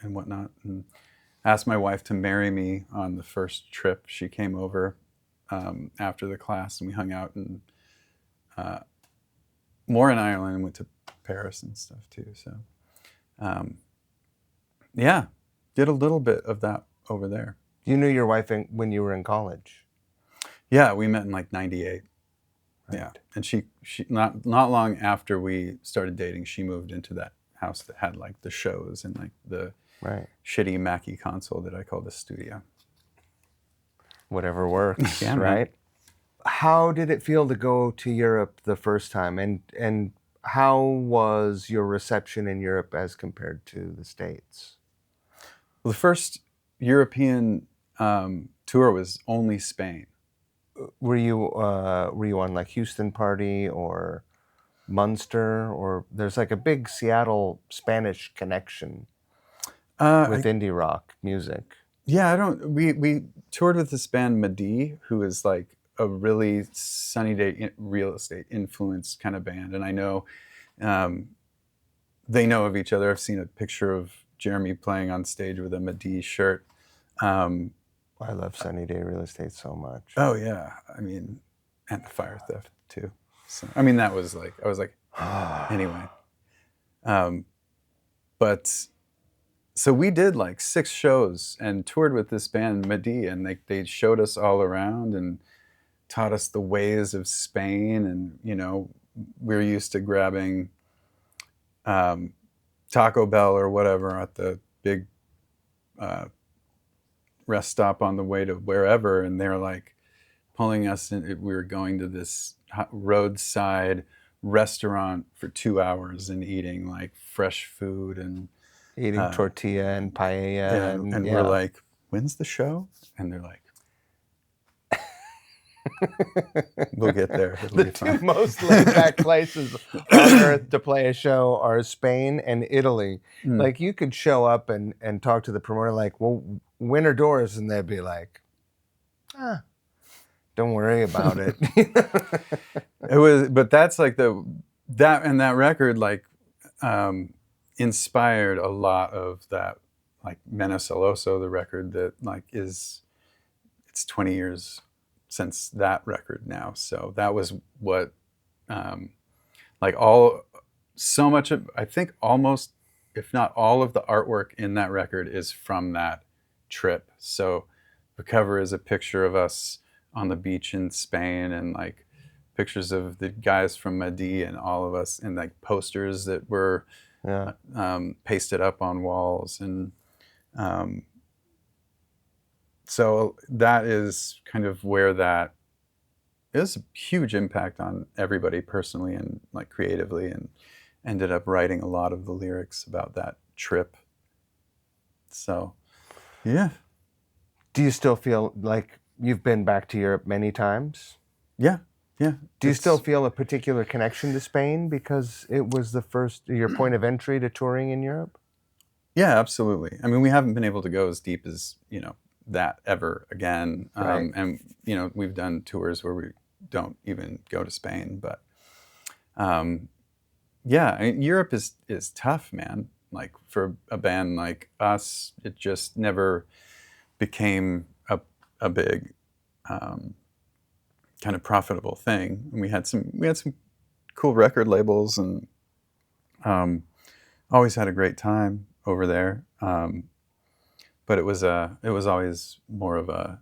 and whatnot, and asked my wife to marry me on the first trip. She came over after the class, and we hung out and more in Ireland, and went to Paris and stuff too. So yeah, did a little bit of that over there. You knew your wife when you were in college? Yeah, we met in like 98. Right. Yeah, and she not long after we started dating, she moved into that house that had like the shows and like the shitty Mackie console that I call the studio. Whatever works, yeah, right? Man. How did it feel to go to Europe the first time, and how was your reception in Europe as compared to the States? Well, the first European tour was only Spain. Were you on like Houston Party or Munster, or there's like a big Seattle Spanish connection with indie rock music? Yeah, we toured with this band Madi, who is like a really Sunny Day Real Estate influenced kind of band, and I know they know of each other. I've seen a picture of Jeremy playing on stage with a Madi shirt. I love Sunny Day Real Estate so much. Oh yeah, I mean, and the Fire Theft too. So I mean, that was like, I was like, anyway. But so we did like 6 shows and toured with this band Madi, and they showed us all around and taught us the ways of Spain. And we're used to grabbing Taco Bell or whatever at the big rest stop on the way to wherever, and they're like pulling us in. We were going to this roadside restaurant for 2 hours and eating like fresh food and Eating tortilla and paella. and we're like, when's the show? And they're like, we'll get there. It'll The be two fine. most laid-back places on earth to play a show are Spain and Italy. Like, you could show up and talk to the promoter like, well, when are doors? And they'd be like, don't worry about it. It was, but that's like that record like inspired a lot of that, like Menon El Oso, the record that like it's 20 years since that record now. So that was what like so much of, I think almost, if not all of the artwork in that record is from that trip. So the cover is a picture of us on the beach in Spain, and like pictures of the guys from Madi and all of us, and like posters that were pasted up on walls. And so that is kind of where that is a huge impact on everybody personally and like creatively, and ended up writing a lot of the lyrics about that trip. So, yeah. Do you still feel like you've been back to Europe many times? Yeah. Do you still feel a particular connection to Spain because it was your point of entry to touring in Europe? Yeah, absolutely. I mean, we haven't been able to go as deep as, that ever again. Right. And, we've done tours where we don't even go to Spain. But, yeah, I mean, Europe is tough, man. Like, for a band like us, it just never became a big kind of profitable thing. And we had some cool record labels, and always had a great time over there. But it was always more of a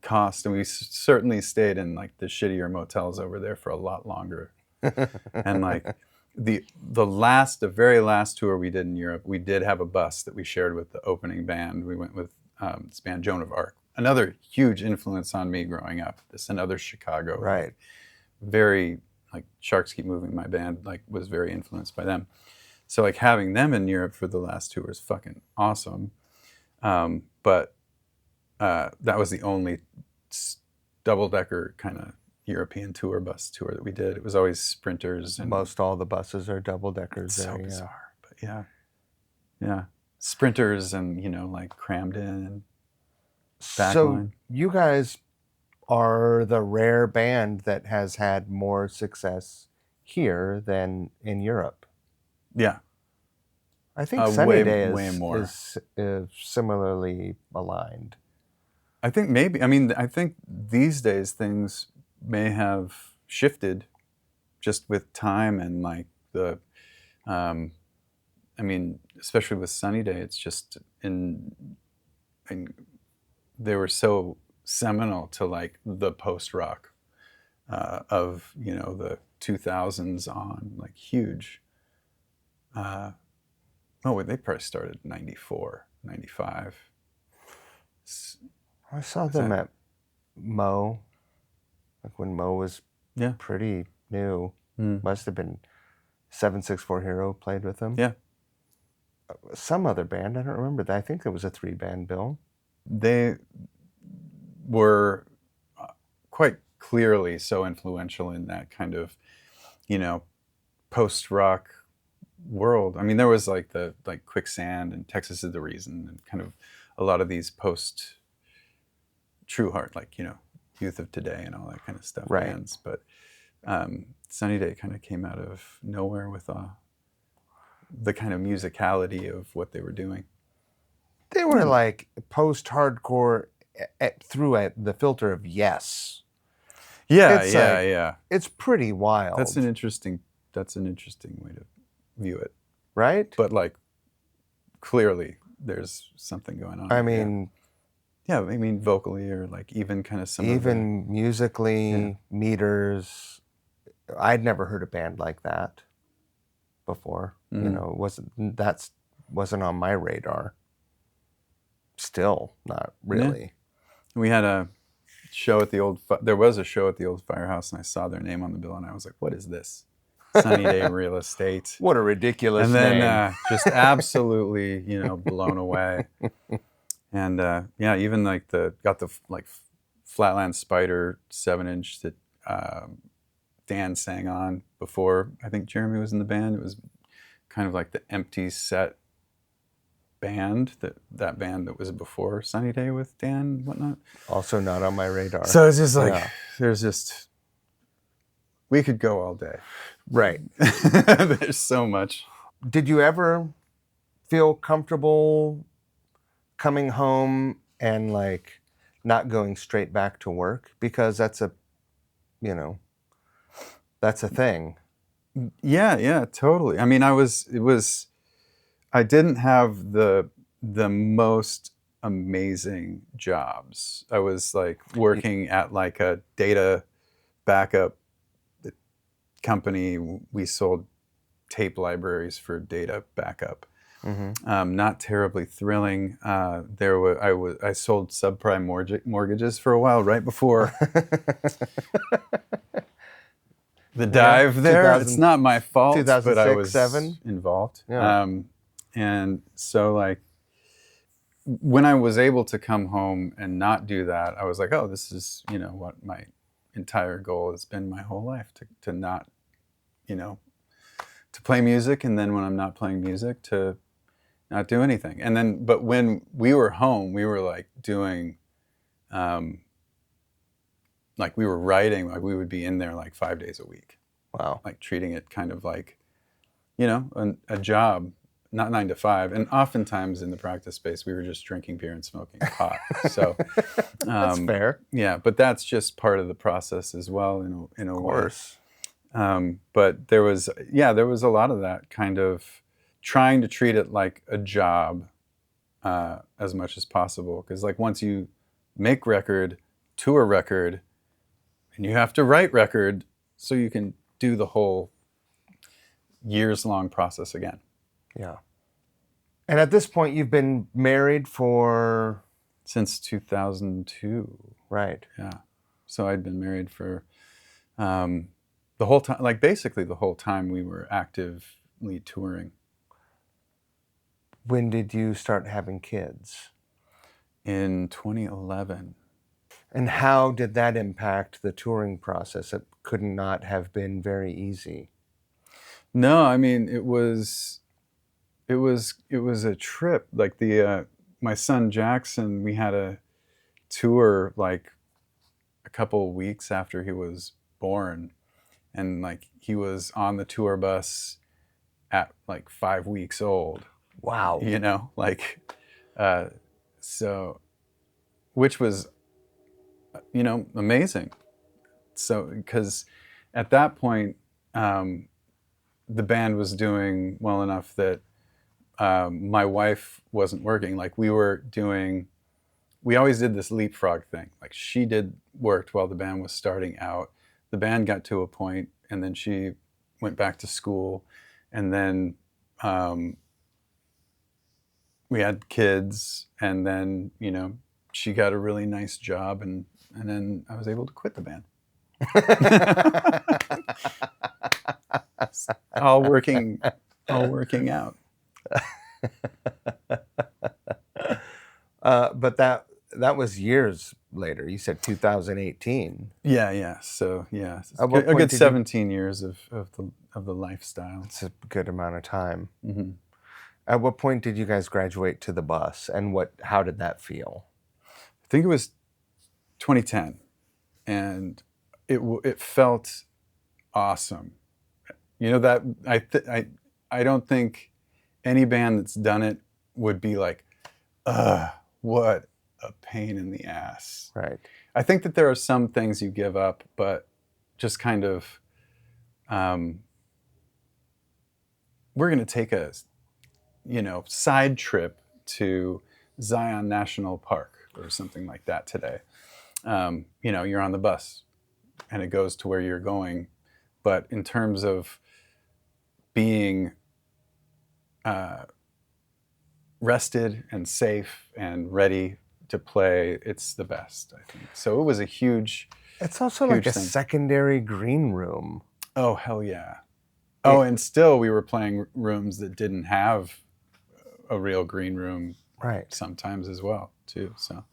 cost, and we certainly stayed in like the shittier motels over there for a lot longer. And like the very last tour we did in Europe, we did have a bus that we shared with the opening band. We went with this band Joan of Arc, another huge influence on me growing up. Another Chicago, right? Very like Sharks Keep Moving. My band like was very influenced by them. So like having them in Europe for the last tour was fucking awesome. But that was the only double-decker kind of European bus tour that we did. It was always sprinters. And most all the buses are double-deckers. It's so bizarre, but yeah. Sprinters and, like crammed in and backline. So you guys are the rare band that has had more success here than in Europe. Yeah. I think Sunny Day more. is similarly aligned. I think maybe. I mean, I think these days things may have shifted just with time and like the, I mean, especially with Sunny Day, it's just they were so seminal to like the post-rock of, the 2000s on, like huge. They probably started in 94, 95. I saw them at Mo, like when Mo was pretty new. Must have been 764 Hero played with them. Yeah. Some other band, I don't remember that. I think it was a 3-band bill. They were quite clearly so influential in that kind of, post-rock world. I mean, there was like Quicksand and Texas is the Reason and kind of a lot of these post True Heart, like, Youth of Today and all that kind of stuff, right. Bands. But Sunny Day kind of came out of nowhere with the kind of musicality of what they were doing. They were like post-hardcore through the filter of Yes. Yeah, It's yeah, like, yeah. it's pretty wild. That's an interesting way to view it. Right? But like, clearly, there's something going on. I there, mean, yeah, I mean, vocally or like even kind of some even musically, Yeah. meters. I'd never heard a band like that before. You Mhm. know, wasn't on my radar. Still not really. We had a show at the old. There was a show at the old Firehouse, and I saw their name on the bill, and I was like, "What is this? Sunny Day Real Estate." What a ridiculous And then name. just absolutely, blown away. And yeah, even like got the like Flatland Spider 7-inch that Dan sang on before. I think Jeremy was in the band. It was kind of like the empty set band that band that was before Sunny Day with Dan and whatnot. Also not on my radar. So it's just like Yeah. we could go all day. Right. There's so much. Did you ever feel comfortable coming home and like not going straight back to work? Because that's a thing. Yeah, totally. I mean, I didn't have the most amazing jobs. I was like working at like a data backup company. We sold tape libraries for data backup. Mm-hmm. Not terribly thrilling. I sold subprime mortgages for a while, right before the dive there. It's not my fault, but I was 2006, 2007? involved. Yeah. And so like when I was able to come home and not do that, I was like, oh, this is, what my entire goal has been my whole life, to not, to play music. And then when I'm not playing music, to not do anything. And then, but when we were home, we were like doing, like we were writing, like we would be in there like 5 days a week. Wow. Like treating it kind of like, a job, not 9 to 5. And oftentimes in the practice space, we were just drinking beer and smoking pot. So That's fair. Yeah, but that's just part of the process as well, in a Of way. course. But there was a lot of that kind of trying to treat it like a job as much as possible. Because like once you make record, tour record, and you have to write record, so you can do the whole years-long process again. Yeah. And at this point, you've been married for? Since 2002. Right. Yeah. So I'd been married for the whole time, like basically the whole time we were actively touring. When did you start having kids? In 2011. And how did that impact the touring process? It could not have been very easy. No, I mean it was a trip. Like my son Jackson, we had a tour like a couple weeks after he was born, and like he was on the tour bus at like 5 weeks old. Wow. Like so, which was amazing. So because at that point the band was doing well enough that my wife wasn't working. Like we always did this leapfrog thing. Like she worked while the band was starting out. The band got to a point, and then she went back to school, and then we had kids, and then she got a really nice job, and then I was able to quit the band. all working out. But that was years later. You said 2018. Yeah. So yeah, At what a point good did 17 years of the lifestyle. It's a good amount of time. Mm-hmm. At what point did you guys graduate to the bus, and how did that feel? I think it was 2010, and it felt awesome. That I don't think any band that's done it would be like, what a pain in the ass. Right. I think that there are some things you give up, but just kind of, we're going to take a, side trip to Zion National Park or something like that today. You're on the bus and it goes to where you're going. But in terms of being rested and safe and ready to play, it's the best, I think. So it was a huge, It's also huge like a thing. secondary green room. Oh, hell yeah. Oh, and still we were playing rooms that didn't have a real green room Right. sometimes as well, too. So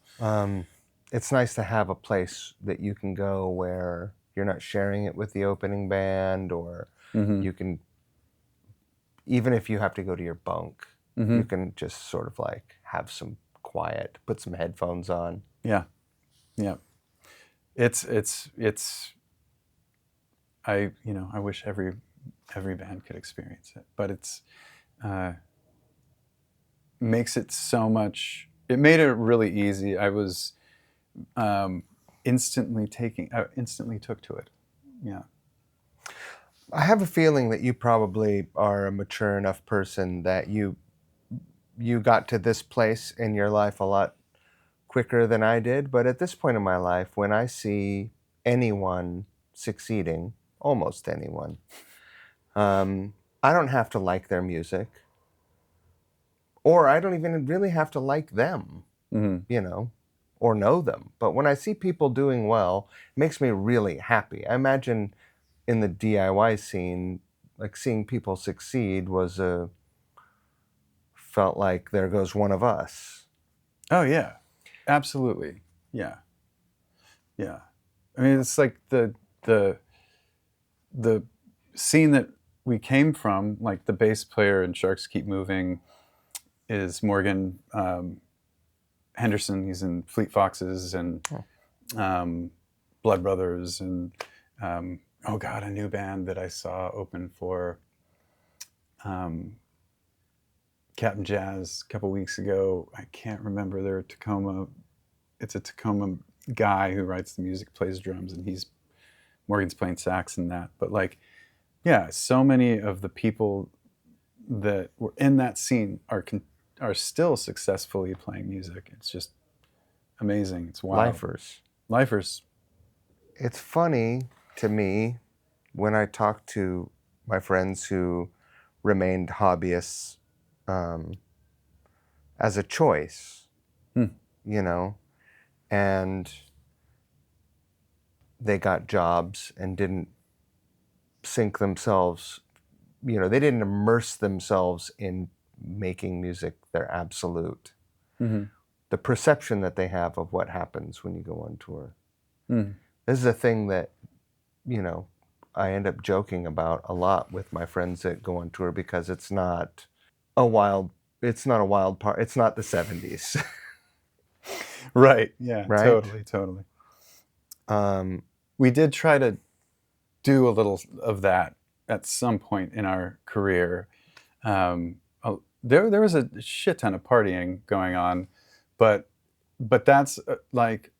it's nice to have a place that you can go where you're not sharing it with the opening band, or you can, even if you have to go to your bunk, you can just sort of like have some quiet, put some headphones on. Yeah. It's I wish every band could experience it, but it's makes it so much. It made it really easy. I was instantly took to it. Yeah. I have a feeling that you probably are a mature enough person that you got to this place in your life a lot quicker than I did. But at this point in my life, when I see anyone succeeding, almost anyone, I don't have to like their music, or I don't even really have to like them, or know them. But when I see people doing well, it makes me really happy. I imagine in the DIY scene, like seeing people succeed felt like there goes one of us. Oh yeah, absolutely. Yeah. I mean, it's like the scene that we came from. Like the bass player in Sharks Keep Moving is Morgan Henderson. He's in Fleet Foxes and Blood Brothers and a new band that I saw open for Captain Jazz a couple weeks ago. I can't remember. They're Tacoma. It's a Tacoma guy who writes the music, plays drums, and Morgan's playing sax in that. But like, yeah, so many of the people that were in that scene are still successfully playing music. It's just amazing. It's wild. Lifers. It's funny to me when I talk to my friends who remained hobbyists as a choice, and they got jobs and didn't sink themselves, they didn't immerse themselves in making music their absolute. The perception that they have of what happens when you go on tour. This is a thing that, I end up joking about a lot with my friends that go on tour, because it's not a wild part. It's not the 70s. Right. Yeah. Right? Totally. We did try to do a little of that at some point in our career. There was a shit ton of partying going on, but that's like,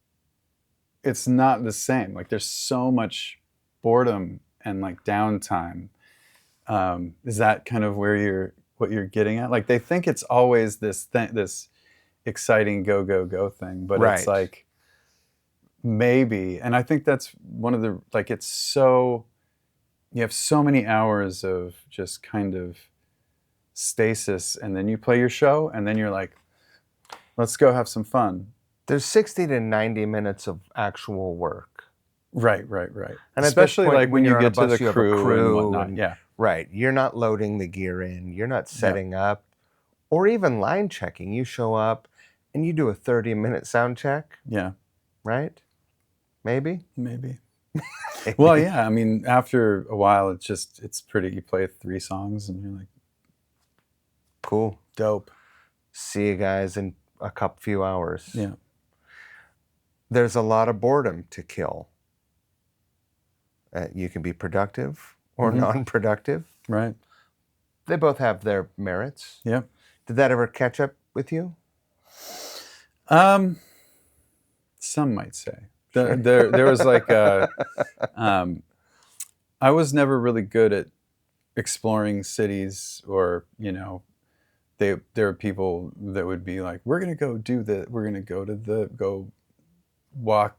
it's not the same. Like there's so much boredom and like downtime. Is that kind of what you're getting at? Like they think it's always this exciting go thing, but Right. It's like maybe. And I think that's one of the, like, it's so, you have so many hours of just kind of stasis, and then you play your show, and then you're like, let's go have some fun. There's 60 to 90 minutes of actual work. Right. And especially point, like when you get to the you crew and whatnot. Yeah. Right. You're not loading the gear in. You're not setting up, or even line checking. You show up and you do a 30-minute sound check. Yeah. Right? Maybe. Well, yeah. I mean, after a while, it's pretty. You play 3 songs and you're like, cool. Dope. See you guys in a few hours. Yeah. There's a lot of boredom to kill. You can be productive or non-productive. Right. They both have their merits. Yeah. Did that ever catch up with you? some might say. There was like I was never really good at exploring cities, or there are people that would be like, we're gonna go go walk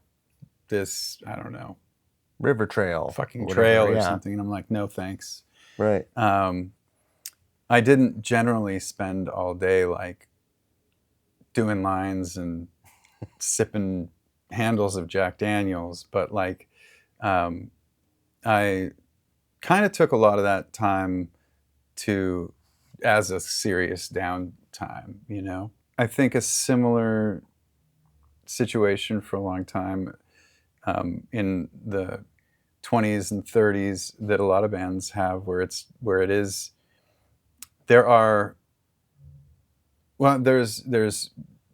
this, I don't know, river trail, fucking trail or yeah. something, and I'm like, no thanks. Right. I didn't generally spend all day like doing lines and sipping handles of Jack Daniels, but like I kind of took a lot of that time as a serious downtime, I think a similar situation for a long time in the 20s and 30s that a lot of bands have, there's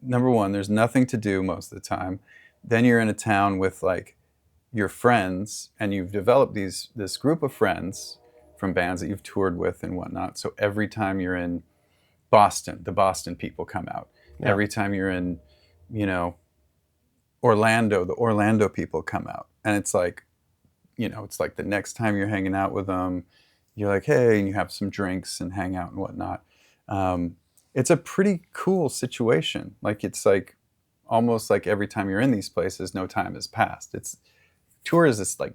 number one, there's nothing to do most of the time. Then you're in a town with like your friends, and you've developed this group of friends from bands that you've toured with and whatnot. So every time you're in Boston, the Boston people come out. Yeah. Every time you're in, Orlando, the Orlando people come out. And it's like, it's like the next time you're hanging out with them, you're like, hey, and you have some drinks and hang out and whatnot. It's a pretty cool situation. Like, it's like almost like every time you're in these places, no time has passed. Tour is this like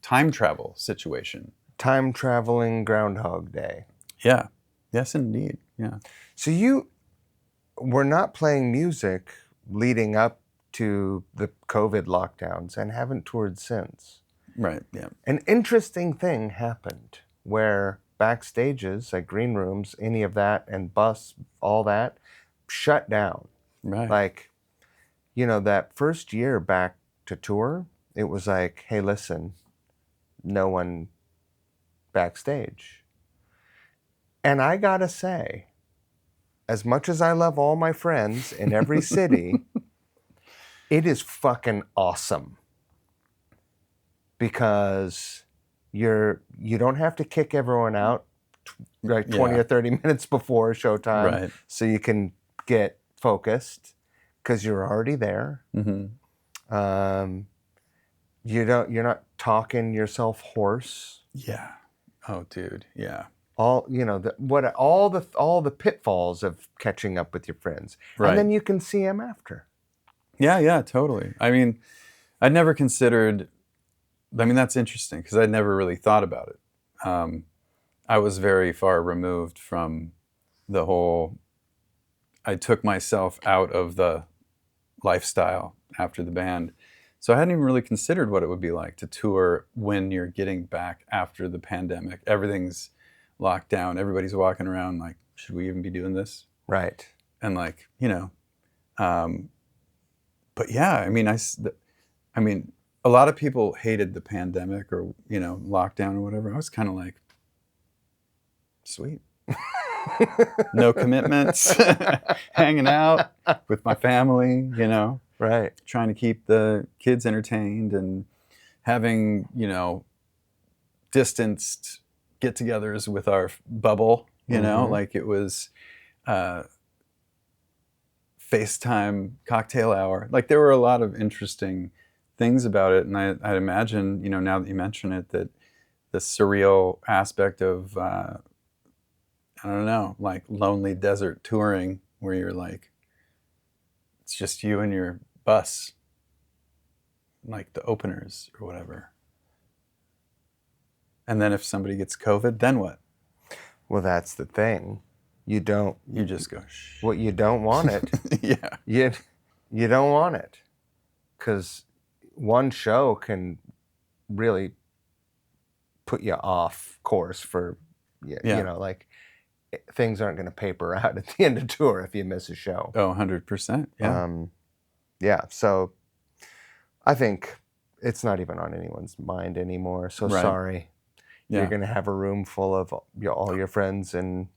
time travel situation. Time traveling Groundhog Day. Yeah. Yes, indeed. Yeah. So you were not playing music leading up to the COVID lockdowns and haven't toured since. Right. Yeah. An interesting thing happened where backstages, like green rooms, any of that, and bus, all that, shut down. Right. Like, that first year back to tour, it was like, hey, listen, no one backstage. And I gotta say, as much as I love all my friends in every city, it is fucking awesome. Because you don't have to kick everyone out like 20 or 30 minutes before showtime, right, so you can get focused because you're already there. Mm-hmm. You're not talking yourself hoarse. Yeah. Oh, dude. Yeah. All the pitfalls of catching up with your friends, right. And then you can see them after. Yeah, totally. I mean, I'd never considered. I mean, that's interesting because I'd never really thought about it. I was very far removed from the whole. I took myself out of the lifestyle after the band, so I hadn't even really considered what it would be like to tour when you're getting back after the pandemic. Everything's locked down. Everybody's walking around like, should we even be doing this? Right. And like, but yeah, I mean, a lot of people hated the pandemic or, lockdown or whatever. I was kind of like, sweet. No commitments, hanging out with my family, Right. Trying to keep the kids entertained and having, distanced get-togethers with our bubble, Mm-hmm. like it was FaceTime cocktail hour. Like there were a lot of interesting things about it. And I'd imagine, now that you mention it, that the surreal aspect of, I don't know, like lonely desert touring where you're like, it's just you and your bus, like the openers or whatever. And then if somebody gets COVID, then what? Well, that's the thing. You just go, shh. Well, you don't want it. Yeah. You don't want it. Because one show can really put you off course for, like things aren't going to paper out at the end of tour if you miss a show. Oh, 100%. Yeah. Yeah. So I think it's not even on anyone's mind anymore. So right. Sorry. Yeah. You're going to have a room full of all your friends in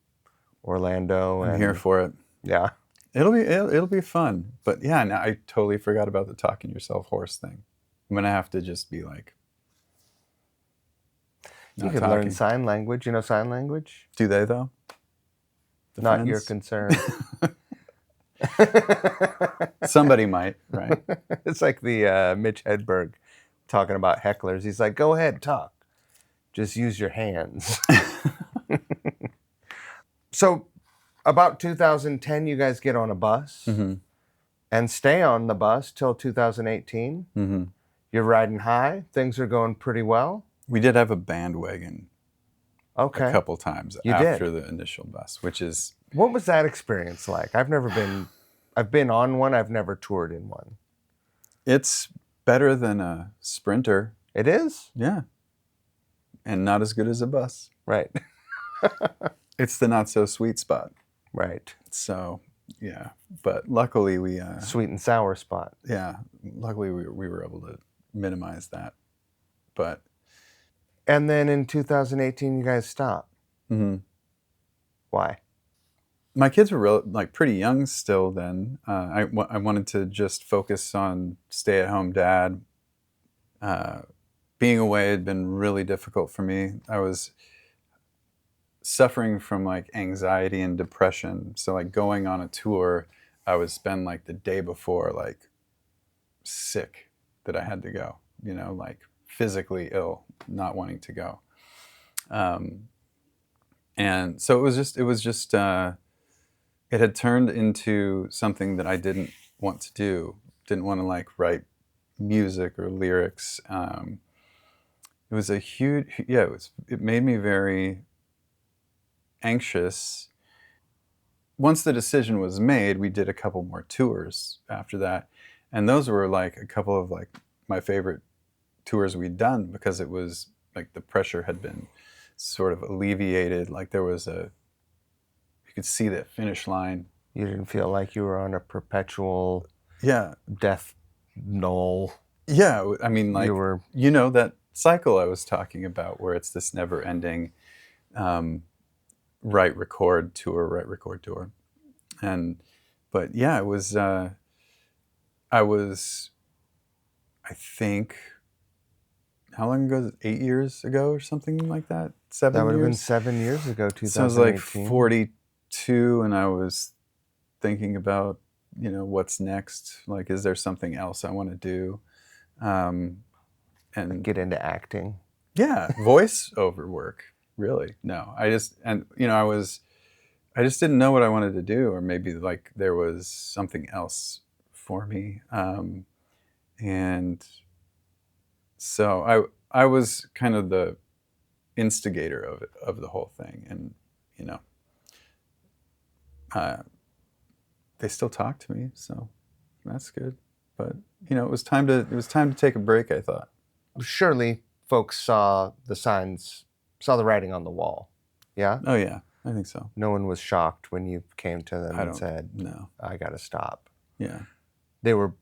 Orlando. I'm here for it. Yeah. It'll be fun. But yeah, now I totally forgot about the talking yourself hoarse thing. I'm going to have to just be like, you could learn sign language. You know sign language? Do they though? Not your concern. Somebody might, right? It's like the Mitch Hedberg talking about hecklers. He's like, go ahead, talk. Just use your hands. So about 2010, you guys get on a bus and stay on the bus till 2018. You're riding high. Things are going pretty well. We did have a bandwagon a couple times You after did. the initial bus, which is... What was that experience like? I've been on one. I've never toured in one. It's better than a Sprinter. It is? Yeah. And not as good as a bus. Right. It's the not so sweet spot. Right. So, yeah. But luckily we... Sweet and sour spot. Yeah. Luckily we were able to minimize that. But... And then in 2018, you guys stopped. Why? My kids were pretty young still then. I wanted to just focus on stay-at-home dad. Being away had been really difficult for me. I was suffering from like anxiety and depression. So like going on a tour, I would spend like the day before like sick that I had to go, you know, like physically ill, not wanting to go. And so it had turned into something that I didn't want to do. Didn't want to like write music or lyrics. It was a huge, it made me very anxious. Once the decision was made, we did a couple more tours after that. And those were like a couple of like my favorite tours we'd done because it was like the pressure had been sort of alleviated. Like there was you could see that finish line. You didn't feel like you were on a perpetual death knoll. Yeah, I mean, like, you know, that cycle I was talking about where it's this never-ending write, record, tour. But yeah, it was, I think, how long ago? 8 years ago or something like that? 7 years? That would have been 7 years ago, 2018. So I was like 42 and I was thinking about, you know, what's next? Like, is there something else I want to do? And get into acting. Yeah, voice over work. Really? No, I just didn't know what I wanted to do, or maybe like there was something else for me. And so I was kind of the instigator of the whole thing, and you know, they still talk to me, so that's good. But you know, it was time to take a break, I thought. Surely folks saw the signs, saw the writing on the wall. Yeah? Oh yeah, I think so. No one was shocked when you came to them and said, no, I gotta stop. Yeah. They were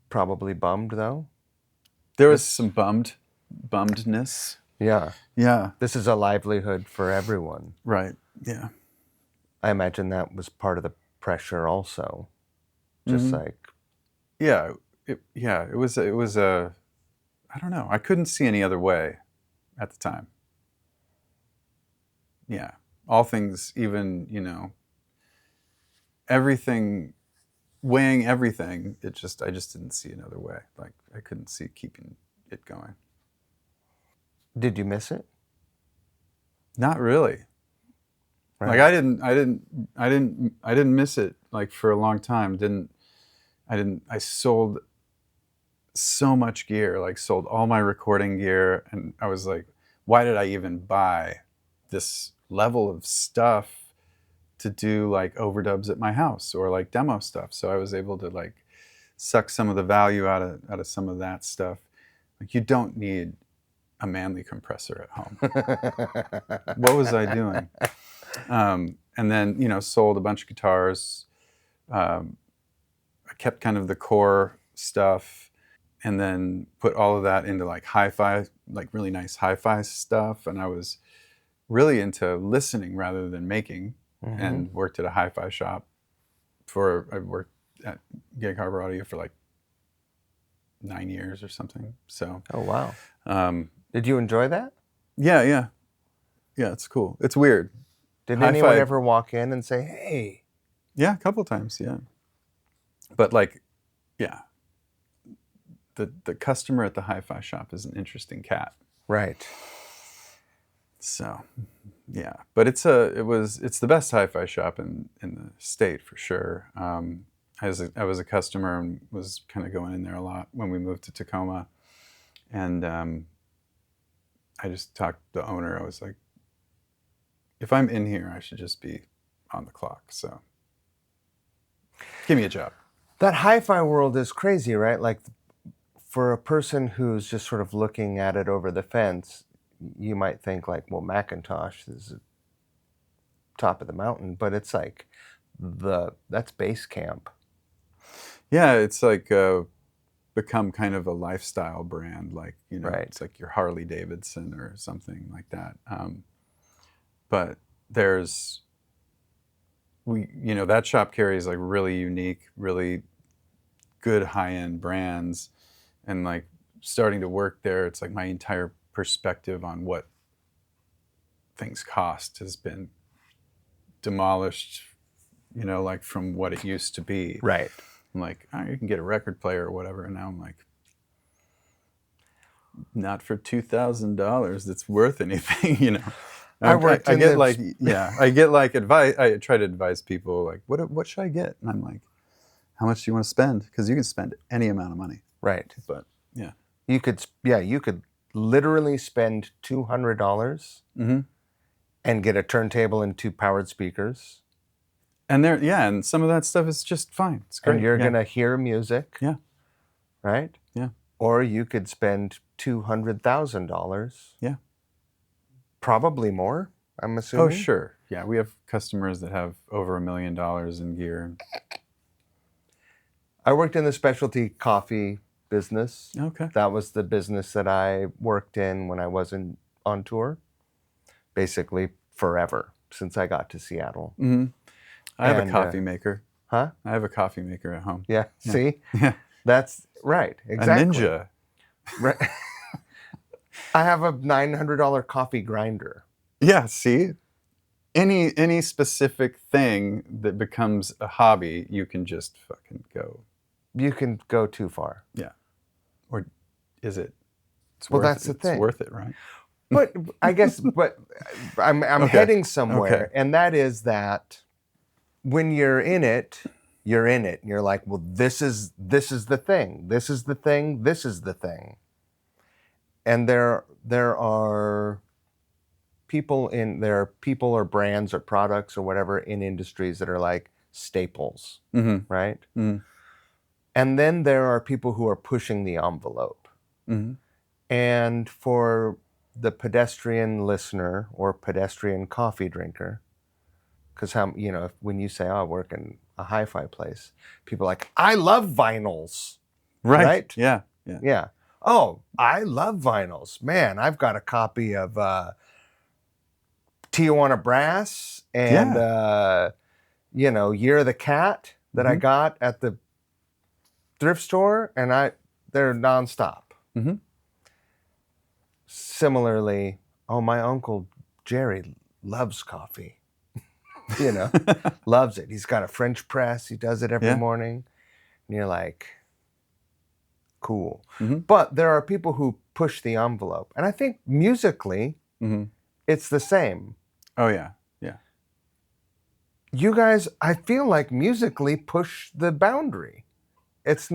probably bummed though. There was some bummedness. Yeah. Yeah. This is a livelihood for everyone. Right. Yeah. I imagine that was part of the pressure also. Just like. Yeah. It was I don't know. I couldn't see any other way at the time. Yeah. All things, even, you know, everything, weighing everything, I just didn't see another way. Like I couldn't see keeping it going. Did you miss it? Not really. Right. Like I didn't miss it like for a long time. I sold so much gear, like sold all my recording gear, and I was like, why did I even buy this level of stuff to do like overdubs at my house or like demo stuff? So I was able to like suck some of the value out of some of that stuff. Like you don't need a Manley compressor at home. What was I doing? And then, you know, sold a bunch of guitars. I kept kind of the core stuff, and then put all of that into like hi-fi, like really nice hi-fi stuff. And I was really into listening rather than making, and worked at a hi-fi shop I worked at Gig Harbor Audio for like 9 years or something. So. Oh, wow. Did you enjoy that? Yeah, it's cool. It's weird. Did anyone ever walk in and say, hey? Yeah, a couple of times, yeah. But like, yeah, the customer at the hi-fi shop is an interesting cat. Right. So, yeah, but it's the best hi-fi shop in the state for sure. I was a customer and was kind of going in there a lot when we moved to Tacoma, and I just talked to the owner. I was like, if I'm in here, I should just be on the clock. So, give me a job. That hi-fi world is crazy, right? Like, for a person who's just sort of looking at it over the fence, you might think like, well, Macintosh is top of the mountain, but it's like that's base camp. Yeah, it's like become kind of a lifestyle brand, like, you know, Right. It's like your Harley Davidson or something like that. But there's that shop carries like really unique, really good high-end brands, and like starting to work there, it's like my entire perspective on what things cost has been demolished, like from what it used to be. Right. I'm like, oh, you can get a record player or whatever, and now I'm like, not for $2,000 that's worth anything. I get like advice. I try to advise people like, what should I get? And I'm like, how much do you want to spend? Because you can spend any amount of money. Right. But yeah, you could literally spend $200 and get a turntable and 2 powered speakers. And some of that stuff is just fine. It's great. And you're gonna hear music. Yeah. Right? Yeah. Or you could spend $200,000. Yeah. Probably more, I'm assuming. Oh, sure. Yeah, we have customers that have over $1 million in gear. I worked in the specialty coffee business. Okay. That was the business that I worked in when I wasn't on tour. Basically forever, since I got to Seattle. Mm-hmm. I have a coffee maker. Huh? I have a coffee maker at home. Yeah. See? Yeah. That's right. Exactly. A ninja. Right. I have a $900 coffee grinder. Yeah, see? Any specific thing that becomes a hobby, you can just fucking go. You can go too far. Yeah. Or is it? That's the thing. It's worth it, right? But I guess, I'm Okay. heading somewhere, Okay. and that is that when you're in it, and you're like, well, this is the thing, this is the thing, this is the thing. And there are people or brands or products or whatever in industries that are like staples, right? Mm-hmm. And then there are people who are pushing the envelope. Mm-hmm. And for the pedestrian listener or pedestrian coffee drinker, because when you say, oh, I work in a hi-fi place, people are like, I love vinyls. Right? Yeah. Oh, I love vinyls. Man, I've got a copy of Tijuana Brass and Year of the Cat that I got at the thrift store, and they're nonstop. Mm-hmm. Similarly, oh, my Uncle Jerry loves coffee. Loves it. He's got a French press. He does it every morning. And you're like, cool. Mm-hmm. But there are people who push the envelope. And I think musically, it's the same. Oh, yeah. You guys, I feel like musically push the boundary.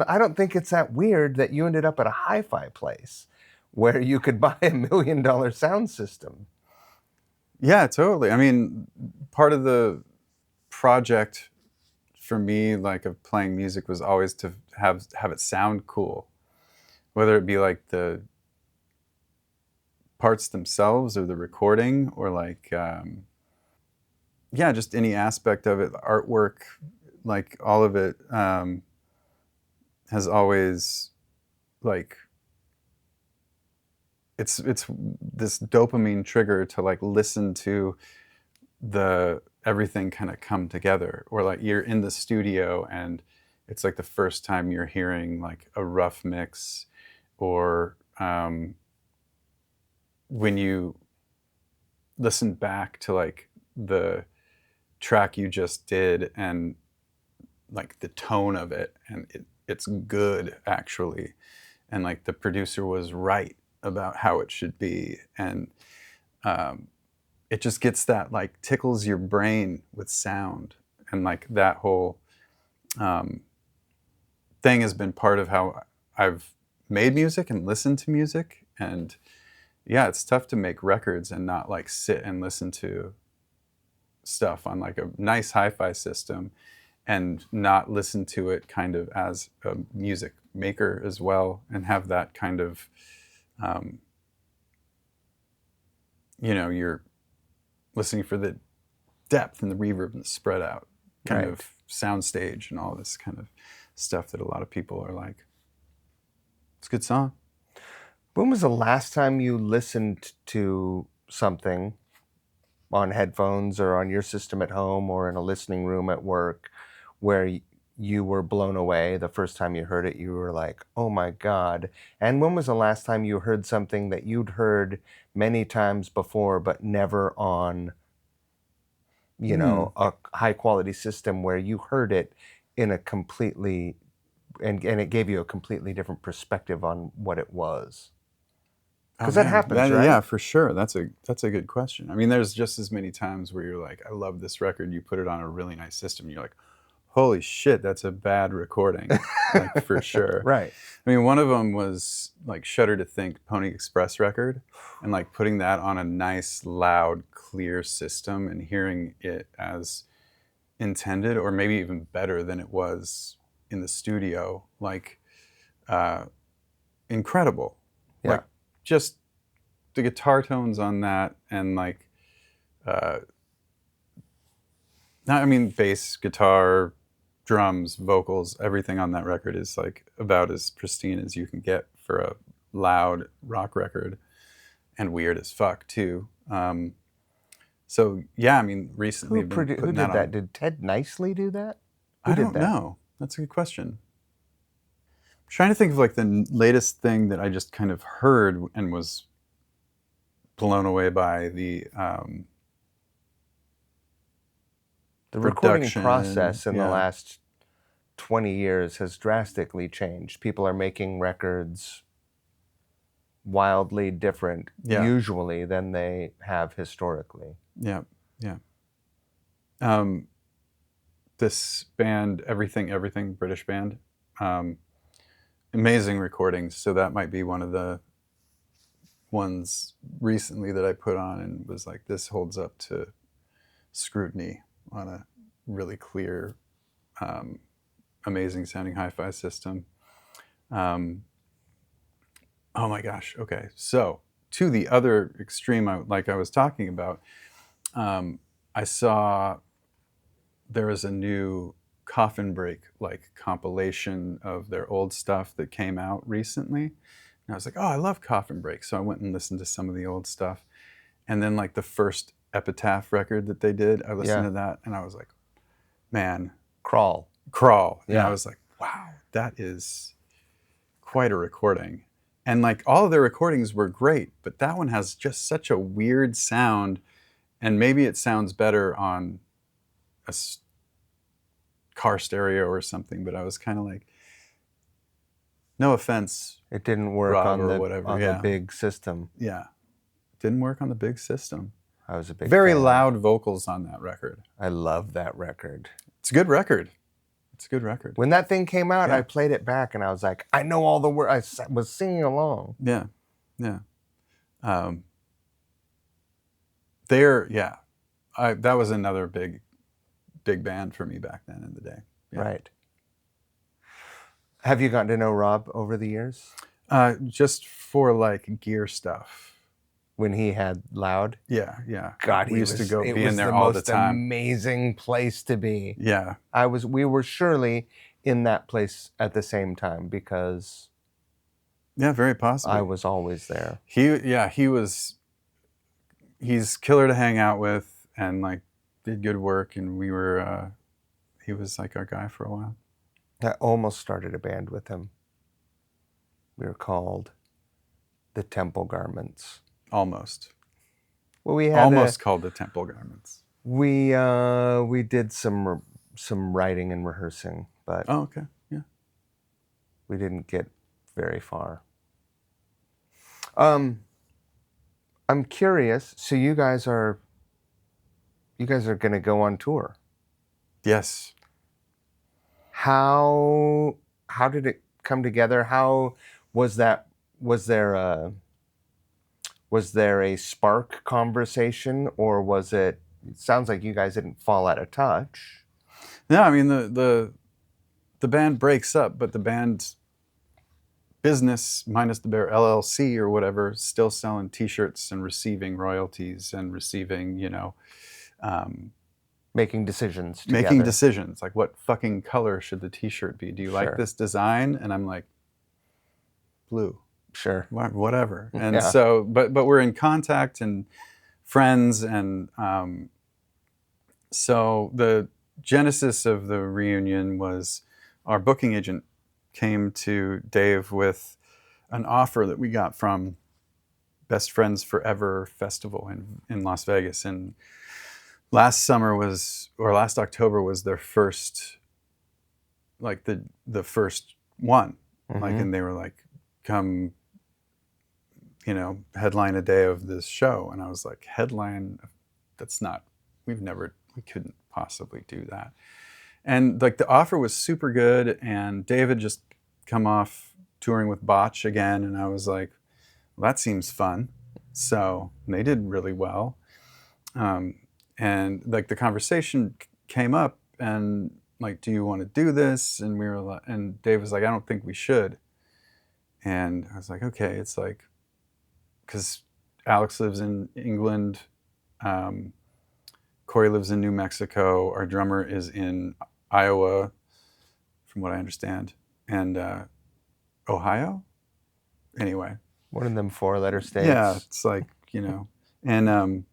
I don't think it's that weird that you ended up at a hi-fi place where you could buy $1 million sound system. Yeah, totally. I mean, part of the project for me, like of playing music, was always to have it sound cool, whether it be like the parts themselves or the recording or like, just any aspect of it, artwork, like all of it has always like, it's this dopamine trigger to like listen to everything kind of come together, or like you're in the studio and it's like the first time you're hearing like a rough mix, or when you listen back to like the track you just did and like the tone of it, and it's good actually, and like the producer was right about how it should be, and it just gets that, like, tickles your brain with sound, and like that whole thing has been part of how I've made music and listened to music. And yeah, it's tough to make records and not like sit and listen to stuff on like a nice hi-fi system and not listen to it kind of as a music maker as well, and have that kind of you're listening for the depth and the reverb and the spread out kind of soundstage and all this kind of stuff that a lot of people are like, it's a good song. When was the last time you listened to something on headphones or on your system at home or in a listening room at work where you were blown away? The first time you heard it, you were like, oh my God. And when was the last time you heard something that you'd heard many times before, but never on, a high quality system where you heard it in a completely, and it gave you a completely different perspective on what it was? Because that happens, right? Yeah, for sure. That's a good question. I mean, there's just as many times where you're like, I love this record. You put it on a really nice system. You're like, holy shit, that's a bad recording, like, for sure. Right. I mean, one of them was like Shudder to Think Pony Express record, and like putting that on a nice, loud, clear system and hearing it as intended, or maybe even better than it was in the studio, like incredible. Yeah. Like, just the guitar tones on that, and like bass, guitar, drums, vocals, everything on that record is like about as pristine as you can get for a loud rock record, and weird as fuck too. So yeah, I mean, recently Who did that? Did Ted Nicely do that? I don't know. That's a good question. I'm trying to think of like the latest thing that I just kind of heard and was blown away by. The recording process in the last 20 years has drastically changed. People are making records wildly different usually than they have historically. Yeah. This band, Everything, British band, amazing recordings. So that might be one of the ones recently that I put on and was like, this holds up to scrutiny on a really clear, amazing sounding hi-fi system. Oh my gosh. Okay. So to the other extreme, I was talking about, I saw there was a new Coffin Break like compilation of their old stuff that came out recently. And I was like, oh, I love Coffin Break. So I went and listened to some of the old stuff. And then like the first Epitaph record that they did, I listened to that and I was like, man. Crawl. And I was like, wow, that is quite a recording. And like all of their recordings were great, but that one has just such a weird sound. And maybe it sounds better on a car stereo or something, but I was kind of like, no offense. It didn't work Rob, on whatever. The big system. Yeah. Didn't work on the big system. I was a big Very fan. loud vocals on that record. I love that record. It's a good record. When that thing came out, I played it back and I was like, I know all the words. I was singing along. Yeah. That was another big band for me back then in the day. Yeah. Right. Have you gotten to know Rob over the years? Just for like gear stuff. When he had Loud? Yeah. God, we used to go be in there all the time. It was the most amazing place to be. Yeah. We were surely in that place at the same time because... Yeah, very possibly. I was always there. He's killer to hang out with and like did good work, and he was like our guy for a while. I almost started a band with him. We were called the Temple Garments. Almost. Well, we had called the Temple Garments. We did some some writing and rehearsing, but Oh, okay. Yeah. we didn't get very far. I'm curious. So you guys are going to go on tour. Yes. How did it come together? How was that? Was there a spark conversation, or was it? It sounds like you guys didn't fall out of touch. No, I mean the band breaks up, but the band's business minus the Bear LLC or whatever, still selling T-shirts and receiving royalties and receiving, Making decisions together. making decisions like what fucking color should the T-shirt be? Do you like Sure. this design? And I'm like, blue. Sure. Whatever. And Yeah. so, but we're in contact and friends, and so the genesis of the reunion was our booking agent came to Dave with an offer that we got from Best Friends Forever Festival in Las Vegas. And last October was their first, like the first one. Like, and they were like, come, headline a day of this show. And I was like, headline? We couldn't possibly do that. And like the offer was super good, and Dave had just come off touring with Botch again, and I was like, well, that seems fun. So they did really well. And like the conversation came up, and like, do you want to do this? And we were like, and Dave was like, I don't think we should. And I was like, okay. It's like, because Alex lives in England, Corey lives in New Mexico, our drummer is in Iowa, from what I understand, and Ohio. Anyway, one of them 4-letter states. Yeah, it's like, and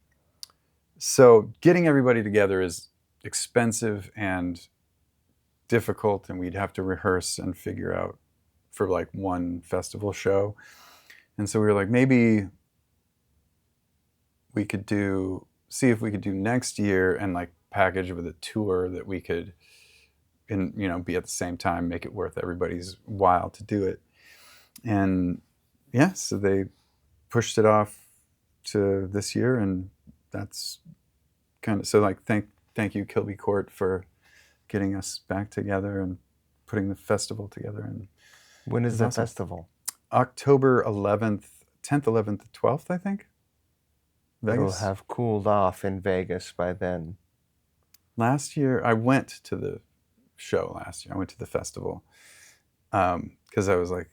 so getting everybody together is expensive and difficult, and we'd have to rehearse and figure out for like one festival show. And so we were like, maybe we could see if we could do next year and like package with a tour that we could, be at the same time, make it worth everybody's while to do it. And yeah, so they pushed it off to this year, and that's kind of, so like, thank you, Kilby Court, for getting us back together and putting the festival together. And when is the festival? October 11th, 10th, 11th, 12th, I think. Vegas. It'll have cooled off in Vegas by then. Last year, I went to the show last year. I went to the festival because I was like,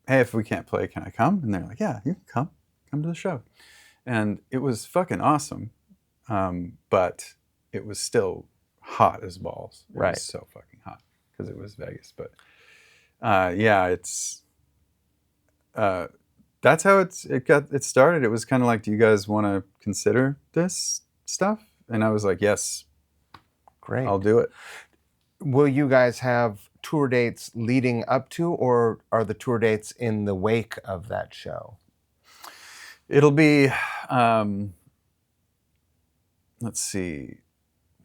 hey, if we can't play, can I come? And they're like, yeah, you can come to the show. And it was fucking awesome. But it was still hot as balls. It was so fucking hot because it was Vegas. But yeah, it's that's how it started. It was kind of like, do you guys want to consider this stuff? And I was like, yes. Great. I'll do it. Will you guys have tour dates leading up to, or are the tour dates in the wake of that show? It'll be, let's see,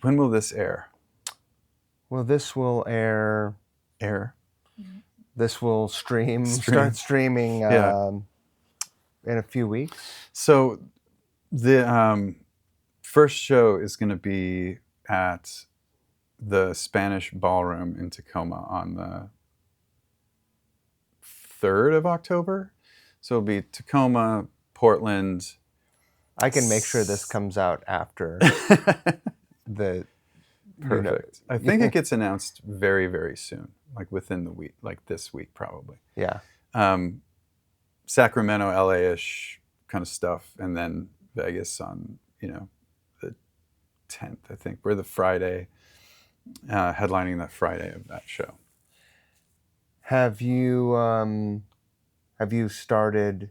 when will this air? Well, this will air. This will start streaming in a few weeks. So the first show is going to be at the Spanish Ballroom in Tacoma on the 3rd of October. So it'll be Tacoma, Portland. I can make sure this comes out after the... Perfect. I think it gets announced very, very soon, like within the week, like this week probably. Yeah. Sacramento, LA-ish kind of stuff, and then Vegas on, the 10th, I think. We're the Friday, headlining that Friday of that show. Have you started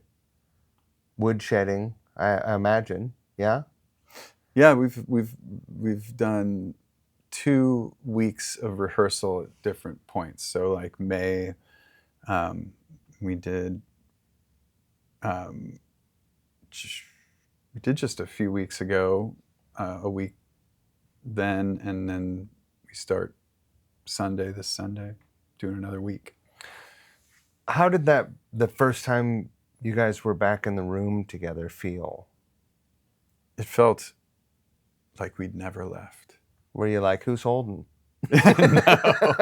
woodshedding? I imagine, yeah. Yeah, we've done 2 weeks of rehearsal at different points. So like May, we did just a few weeks ago, a week then, and then we start this Sunday, doing another week. How did the first time you guys were back in the room together feel? It felt like we'd never left. Were you like, who's holding? No.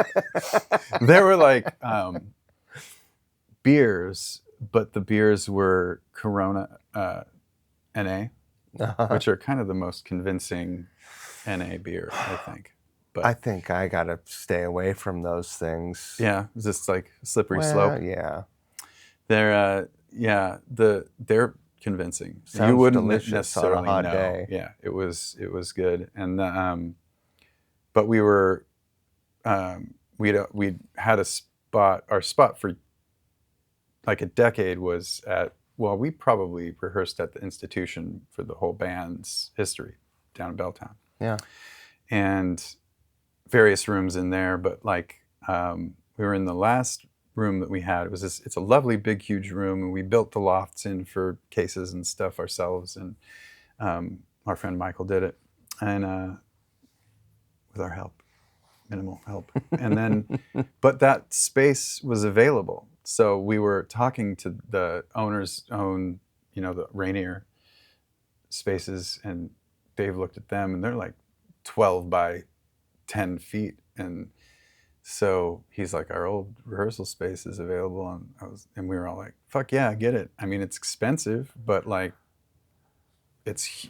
There were like beers, but the beers were Corona NA, which are kind of the most convincing NA beer, I think. But I think I gotta stay away from those things. yeah, it's just like slippery slope. Yeah. They're they're convincing. Sounds you wouldn't delicious necessarily on a hot know. day. Yeah, it was good, and but we were we'd had a spot. Our spot for like a decade was at. Well, we probably rehearsed at the institution for the whole band's history down in Belltown. Yeah, and various rooms in there, but like we were in the last room that we had. It's a lovely big huge room, and we built the lofts in for cases and stuff ourselves, and our friend Michael did it, and with our help, minimal help. And then but that space was available, so we were talking to the owners own the Rainier spaces, and Dave looked at them, and they're like 12 by 10 feet, and so he's like, our old rehearsal space is available, and we were all like, fuck yeah, I get it. I mean, it's expensive, but like it's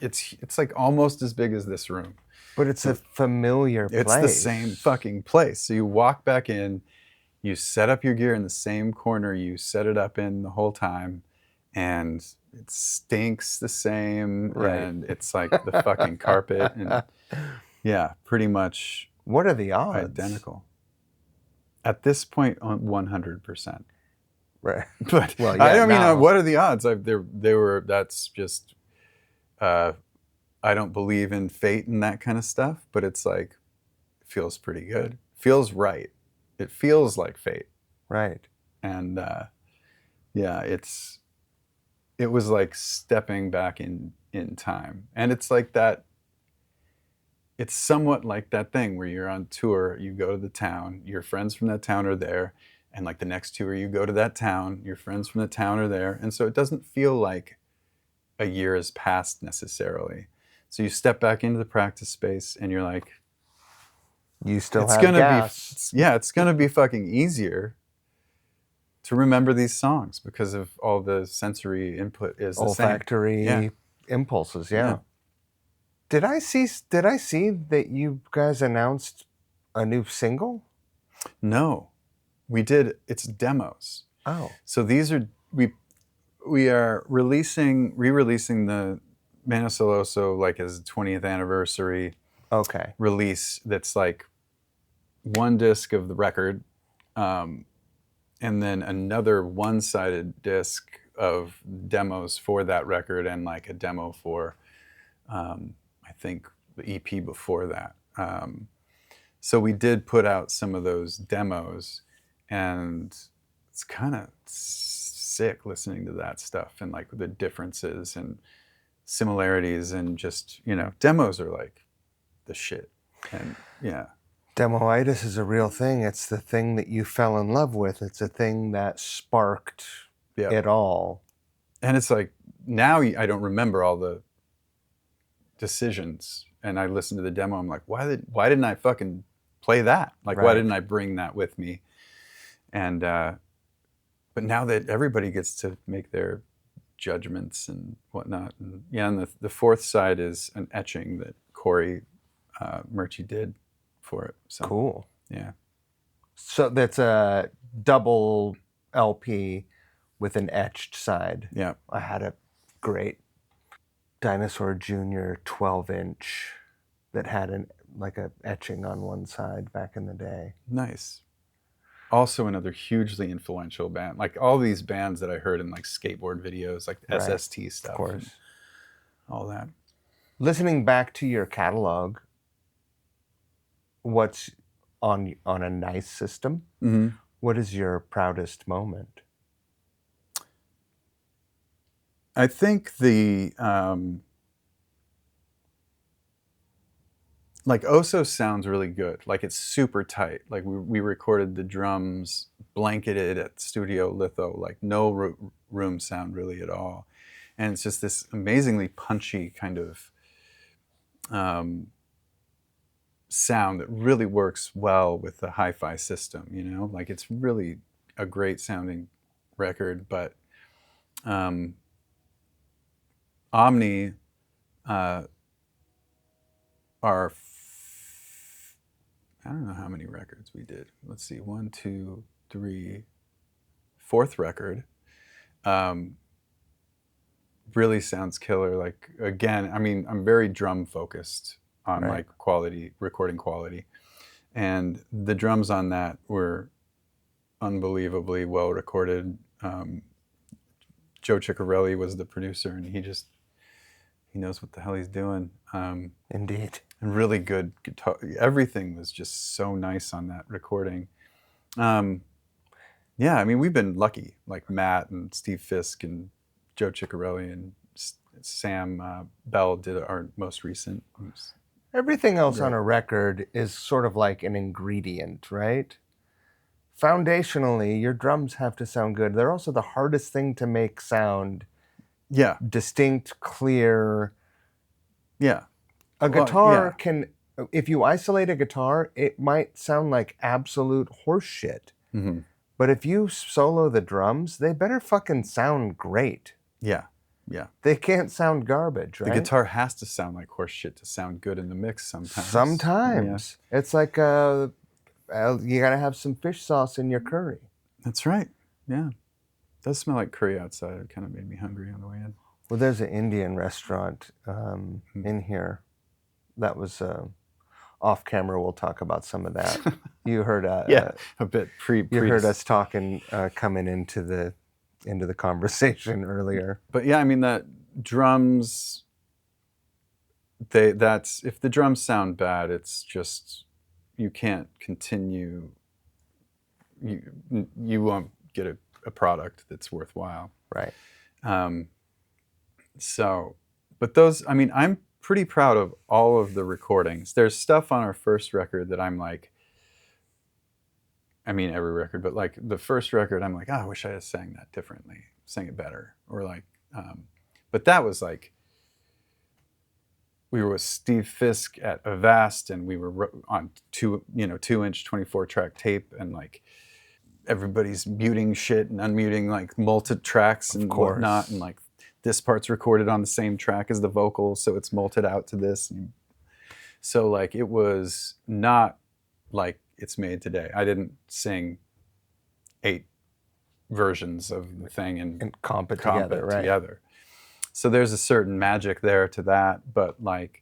like almost as big as this room, but it's a familiar place. It's the same fucking place. So you walk back in, you set up your gear in the same corner you set it up in the whole time, and it stinks the same, right. And it's like the fucking carpet, and yeah, pretty much. What are the odds? Identical. At this point, 100%. Right. But well, yeah, I mean, now. What are the odds? They were. That's just. I don't believe in fate and that kind of stuff, but it's like, it feels pretty good. Feels right. It feels like fate. Right. And yeah, it was like stepping back in time, and it's like that. It's somewhat like that thing where you're on tour, you go to the town, your friends from that town are there, and like the next tour you go to that town, your friends from the town are there, and so it doesn't feel like a year has passed necessarily. So you step back into the practice space, and you're like, you still have gas. It's gonna be fucking easier to remember these songs because of all the sensory input is the same. Olfactory impulses, yeah. Did I see that you guys announced a new single? No, we did. It's demos. Oh, so these are we are re-releasing the Menon El Oso like as 20th anniversary. Okay. Release that's like one disc of the record, and then another one-sided disc of demos for that record, and like a demo for. I think the EP before that. So we did put out some of those demos, and it's kind of sick listening to that stuff and like the differences and similarities, and just, demos are like the shit. And yeah. Demoitis is a real thing. It's the thing that you fell in love with. It's a thing that sparked it all. And it's like, now I don't remember all the decisions, and I listened to the demo, I'm like, why didn't I fucking play that? Like, why didn't I bring that with me? And but now that everybody gets to make their judgments and whatnot, and the fourth side is an etching that Corey Murchie did for it. So cool. Yeah. So that's a double LP with an etched side. Yeah. I had a great Dinosaur Jr. 12-inch that had a etching on one side back in the day. Nice. Also another hugely influential band. Like all these bands that I heard in like skateboard videos, like SST stuff. Of course. All that. Listening back to your catalog, what's on a nice system? Mm-hmm. What is your proudest moment? I think like Oso sounds really good. Like it's super tight. Like we recorded the drums blanketed at Studio Litho, like no room sound really at all. And it's just this amazingly punchy kind of sound that really works well with the hi-fi system, you know? Like it's really a great sounding record, but Omni are I don't know how many records we did. Let's see, 1, 2, 3, fourth record. Really sounds killer. Like again, I mean, I'm very drum focused on Right. like quality, recording quality, and the drums on that were unbelievably well recorded. Joe Ciccarelli was the producer, and he knows what the hell he's doing. Indeed. And really good guitar. Everything was just so nice on that recording. Yeah, I mean, we've been lucky. Like Matt and Steve Fisk and Joe Ciccarelli and Sam Bell did our most recent. Everything else on Great. a record is sort of like an ingredient, right? Foundationally, your drums have to sound good. They're also the hardest thing to make sound Yeah, distinct, clear. yeah. A Well, guitar yeah. can, if you isolate a guitar, it might sound like absolute horse shit. Mm-hmm. But if you solo the drums, they better fucking sound great. Yeah, yeah. They can't sound garbage, right? The guitar has to sound like horse shit to sound good in the mix sometimes. Sometimes. Yeah. It's like you gotta have some fish sauce in your curry. That's right. Yeah. It does smell like curry outside. It kind of made me hungry on the way in. Well, there's an Indian restaurant in here. That was off camera. We'll talk about some of that. You heard Yeah, a bit you heard us talking coming into the conversation earlier. But yeah, I mean that drums. That's if the drums sound bad, it's just you can't continue. You won't get a product that's worthwhile. Right. So, but those, I mean, I'm pretty proud of all of the recordings. There's stuff on our first record that I'm like, I mean, every record, but like the first record, I'm like, oh, I wish I had sang that differently, sang it better. Or like, but that was like, we were with Steve Fisk at Avast and we were on 2-inch 24-track tape and like everybody's muting shit and unmuting like multi tracks and whatnot. And like this part's recorded on the same track as the vocal, so it's multed out to this. And so like it was not like it's made today. I didn't sing 8 versions of the thing and comp it together, right? Together. So there's a certain magic there to that, but like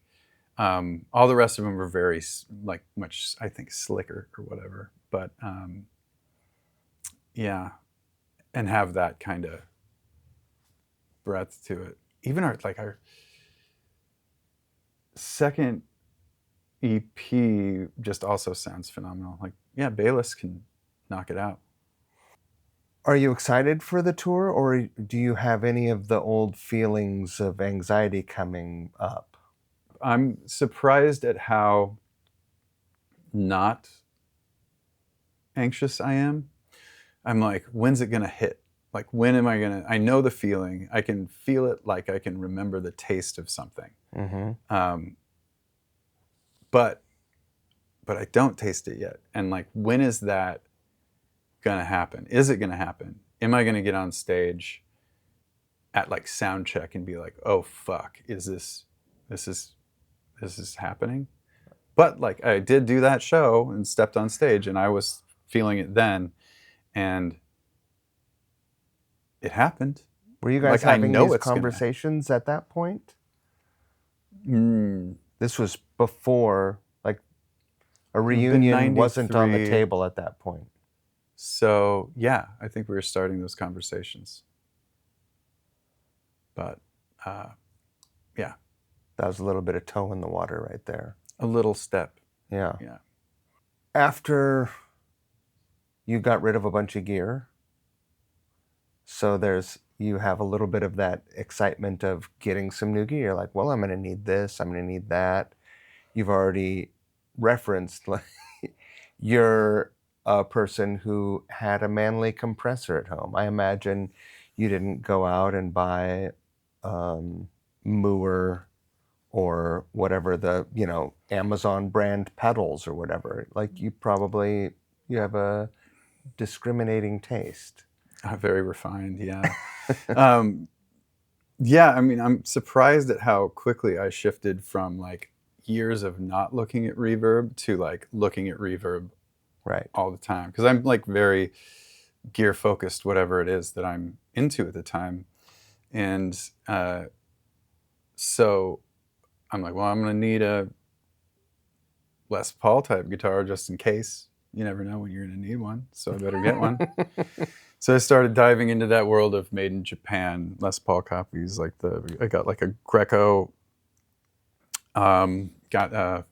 all the rest of them were very like much, I think, slicker or whatever. But yeah, and have that kind of breadth to it. Even our second EP just also sounds phenomenal. Like, yeah, Bayless can knock it out. Are you excited for the tour, or do you have any of the old feelings of anxiety coming up? I'm surprised at how not anxious I am. I'm like, when's it gonna hit? Like, when am I gonna? I know the feeling. I can feel it. Like I can remember the taste of something. Mm-hmm. But I don't taste it yet. And like, when is that gonna happen? Is it gonna happen? Am I gonna get on stage at like sound check and be like, oh fuck, is this is happening? But like, I did do that show and stepped on stage and I was feeling it then, and it happened. Were you guys like, having these conversations at that point? This was before, like, a reunion wasn't on the table at that point. So yeah, I think we were starting those conversations. But yeah. That was a little bit of toe in the water right there. A little step. Yeah. Yeah. After you got rid of a bunch of gear, so you have a little bit of that excitement of getting some new gear. You're like, well, I'm going to need this, I'm going to need that. you've already referenced, like, you're a person who had a manly compressor at home. I imagine you didn't go out and buy Moore or whatever the, Amazon brand pedals or whatever. Like, you have a discriminating taste. Very refined, yeah. Yeah, I mean, I'm surprised at how quickly I shifted from like years of not looking at reverb to like looking at reverb Right. all the time. Because I'm like very gear focused, whatever it is that I'm into at the time. And so I'm like, well, I'm going to need a Les Paul type guitar just in case. You never know when you're going to need one. So I better get one. So I started diving into that world of made in Japan Les Paul copies. I got like a Greco, got a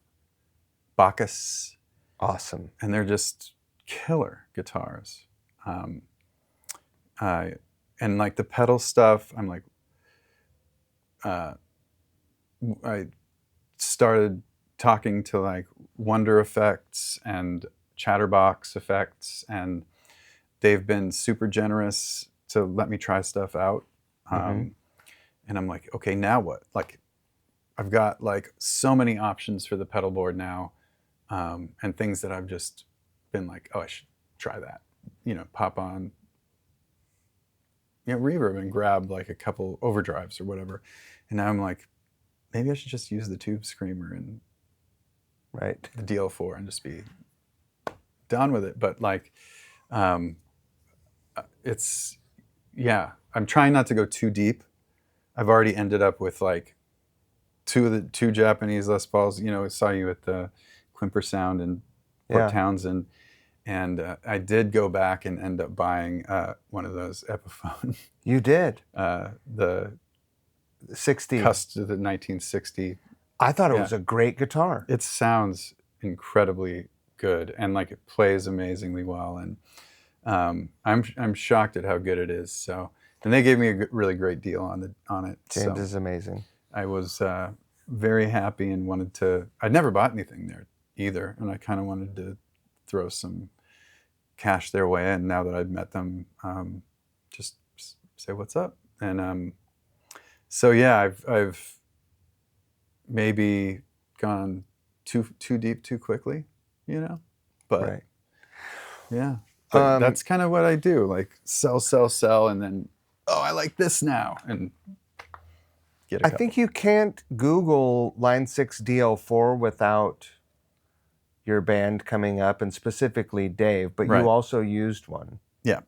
Bacchus. Awesome. And they're just killer guitars. And like the pedal stuff, I'm like, I started talking to like Wonder Effects and Chatterbox Effects, and they've been super generous to let me try stuff out. And I'm like, okay, now what? Like, I've got like so many options for the pedal board now, and things that I've just been like, oh, I should try that. Pop on, reverb and grab like a couple overdrives or whatever. And now I'm like, maybe I should just use the Tube Screamer and the DL4 and just be done with it. But like, I'm trying not to go too deep. I've already ended up with like two Japanese Les Pauls. I saw you at the Quimper Sound in Port Townsend, and I did go back and end up buying one of those Epiphone. You did? The 60. The 1960. I thought it was a great guitar. It sounds incredibly good, and like it plays amazingly well, and I'm shocked at how good it is. So, and they gave me a really great deal on it. James is amazing. I was very happy and wanted to. I'd never bought anything there either, and I kind of wanted to throw some cash their way. And now that I've met them, just say what's up. And so yeah, I've maybe gone too deep too quickly, but yeah. But that's kind of what I do, like sell, and then, oh, I like this now, and get a couple. I think you can't Google Line 6 DL4 without your band coming up, and specifically Dave, but you also used one. Yeah.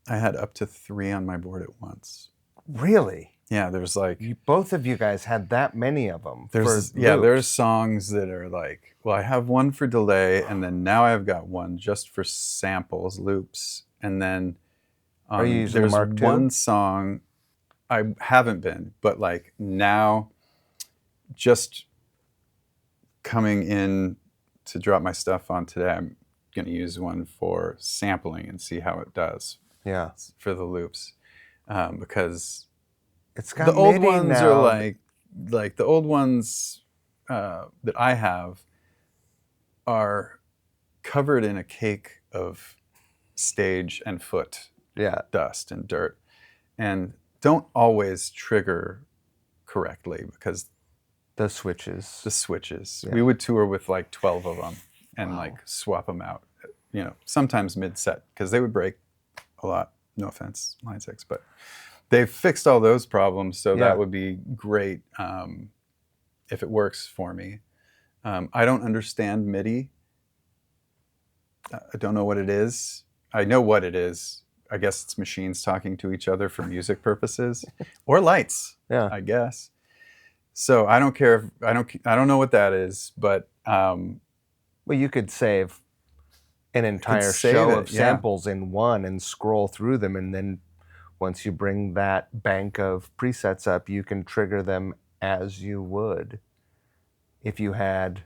I had up to 3 on my board at once. Really? Yeah, there's like... both of you guys had that many of them. There's songs that are like, well, I have one for delay, and then now I've got one just for samples, loops, and then are you using there's Mark II? One song I haven't been, but like now just coming in to drop my stuff on today, I'm going to use one for sampling and see how it does. Yeah. For the loops, because it's got the old MIDI ones now. are like the old ones that I have are covered in a cake of stage and foot dust and dirt, and don't always trigger correctly because the switches. Yeah. We would tour with like 12 of them and like swap them out, sometimes mid-set because they would break a lot. No offense, Line 6, but they've fixed all those problems, so that would be great if it works for me. I don't understand MIDI. I don't know what it is. I know what it is. I guess it's machines talking to each other for music purposes, or lights. I guess. So I don't care. I don't know what that is, but well, you could save an entire show of samples in one and scroll through them, and then once you bring that bank of presets up, you can trigger them as you would if you had,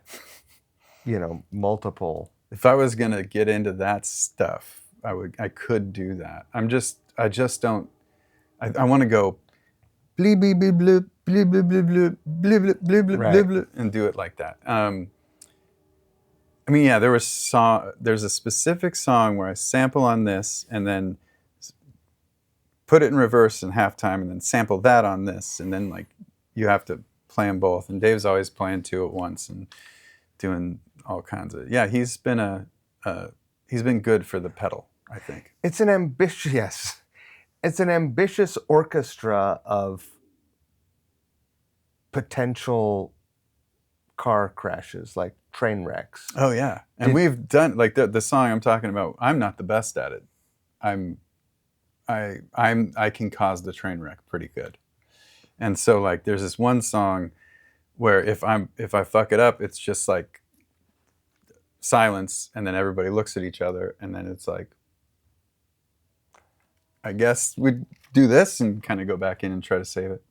multiple. If I was gonna get into that stuff, I could do that. I just don't. I want to go bleep bleep bleep bleep blah, blah, blah, blah, blah, blah, blah, blah, Right. blah, and do it like that. I mean, yeah, there's a specific song where I sample on this and then put it in reverse in halftime and then sample that on this, and then like you have to play them both. And Dave's always playing two at once and doing all kinds of. Yeah, he's been good for the pedal, I think. It's an ambitious orchestra of potential car crashes, like train wrecks. Oh yeah, and we've done like the song I'm talking about. I'm not the best at it. I can cause the train wreck pretty good, and so like there's this one song where if I fuck it up, it's just like silence, and then everybody looks at each other, and then it's like, I guess we do this and kind of go back in and try to save it.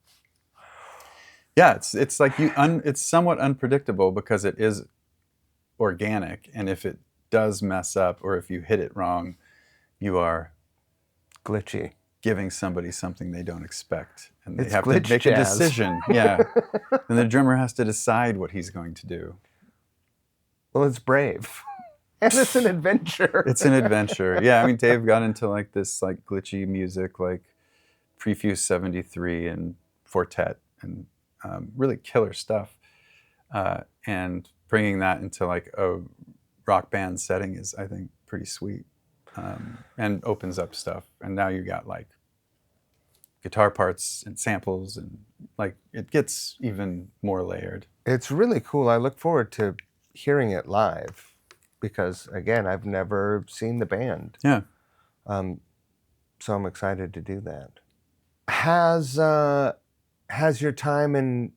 Yeah, it's like it's somewhat unpredictable because it is organic, and if it does mess up or if you hit it wrong, you are glitchy, giving somebody something they don't expect, and they it's have to make jazz. a decision. Yeah, and the drummer has to decide what he's going to do. Well, it's brave, and it's an adventure. It's an adventure. Yeah, I mean, Dave got into like this like glitchy music, like Prefuse 73 and Fortet, and really killer stuff. And bringing that into like a rock band setting is, I think, pretty sweet, and opens up stuff. And now you got like guitar parts and samples, and like it gets even more layered. It's really cool. I look forward to hearing it live because, again, I've never seen the band. Yeah. So I'm excited to do that. Has your time in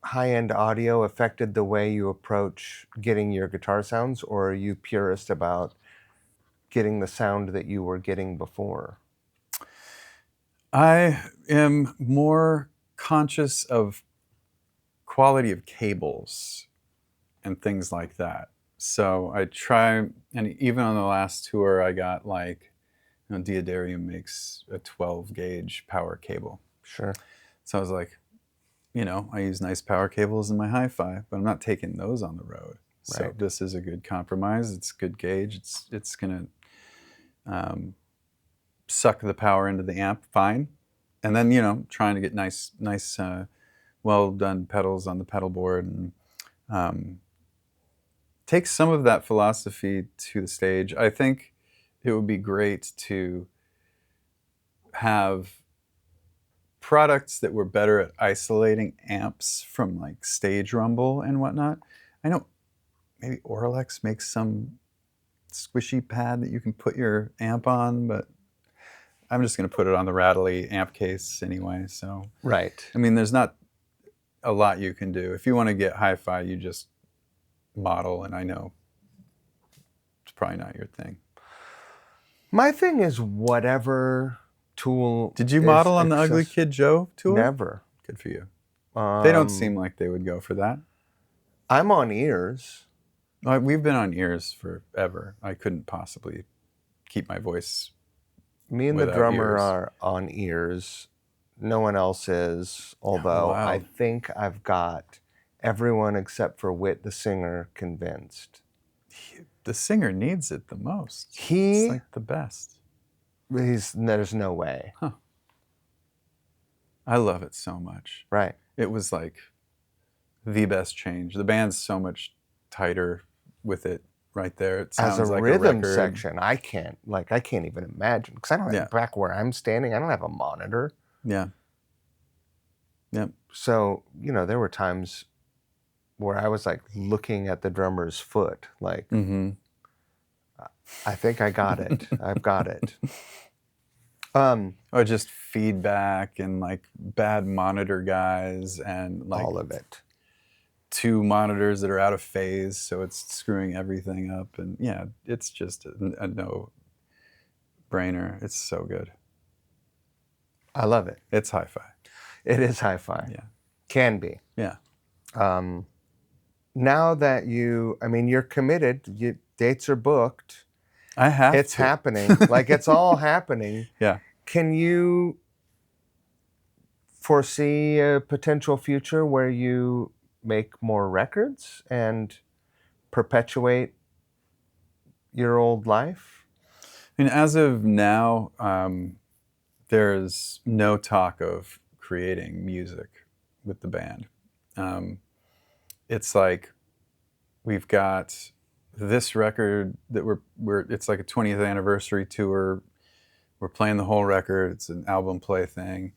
high-end audio affected the way you approach getting your guitar sounds, or are you purist about getting the sound that you were getting before? I am more conscious of quality of cables and things like that. So I try, and even on the last tour, I got like, Diodarium makes a 12 gauge power cable. Sure. So I was like, I use nice power cables in my hi-fi, but I'm not taking those on the road. So Right. this is a good compromise. It's good gauge. It's gonna suck the power into the amp fine, and then trying to get nice well done pedals on the pedal board, and take some of that philosophy to the stage. I think it would be great to have products that were better at isolating amps from like stage rumble and whatnot. I know maybe Auralex makes some squishy pad that you can put your amp on, but I'm just going to put it on the rattly amp case anyway. So, Right. I mean, there's not a lot you can do. If you want to get hi-fi, you just model, and I know it's probably not your thing. My thing is whatever tool. Did you model on the Ugly Kid Joe tour? Never. Good for you. They don't seem like they would go for that. I'm on ears. We've been on ears forever. I couldn't possibly keep my voice. Me and the without drummer ears. are on ears. No one else is, although wow. I think I've got everyone except for Whit, the singer, convinced. The singer needs it the most. He- It's like the best. There's no way. I love it so much. Right. It was like the best change. The band's so much tighter with it right there. It sounds As a like rhythm a record. section, I can't even imagine, because I don't have, Yeah. back where I'm standing, I don't have a monitor. Yeah. Yep. So, there were times where I was like looking at the drummer's foot, like, Mm-hmm. I think I got it. I've got it. Or just feedback and like bad monitor guys and like All of it. 2 monitors that are out of phase, so it's screwing everything up. And yeah, it's just a no-brainer. It's so good. I love it. It's hi-fi. It is hi-fi. Yeah. Can be. Yeah. Now that you're committed, dates are booked. I have It's to. happening. Like, it's all happening. Yeah. Can you foresee a potential future where you make more records and perpetuate your old life? I mean, as of now, there's no talk of creating music with the band. It's like we've got this record that we're it's like a 20th anniversary tour. We're playing the whole record. It's an album play thing,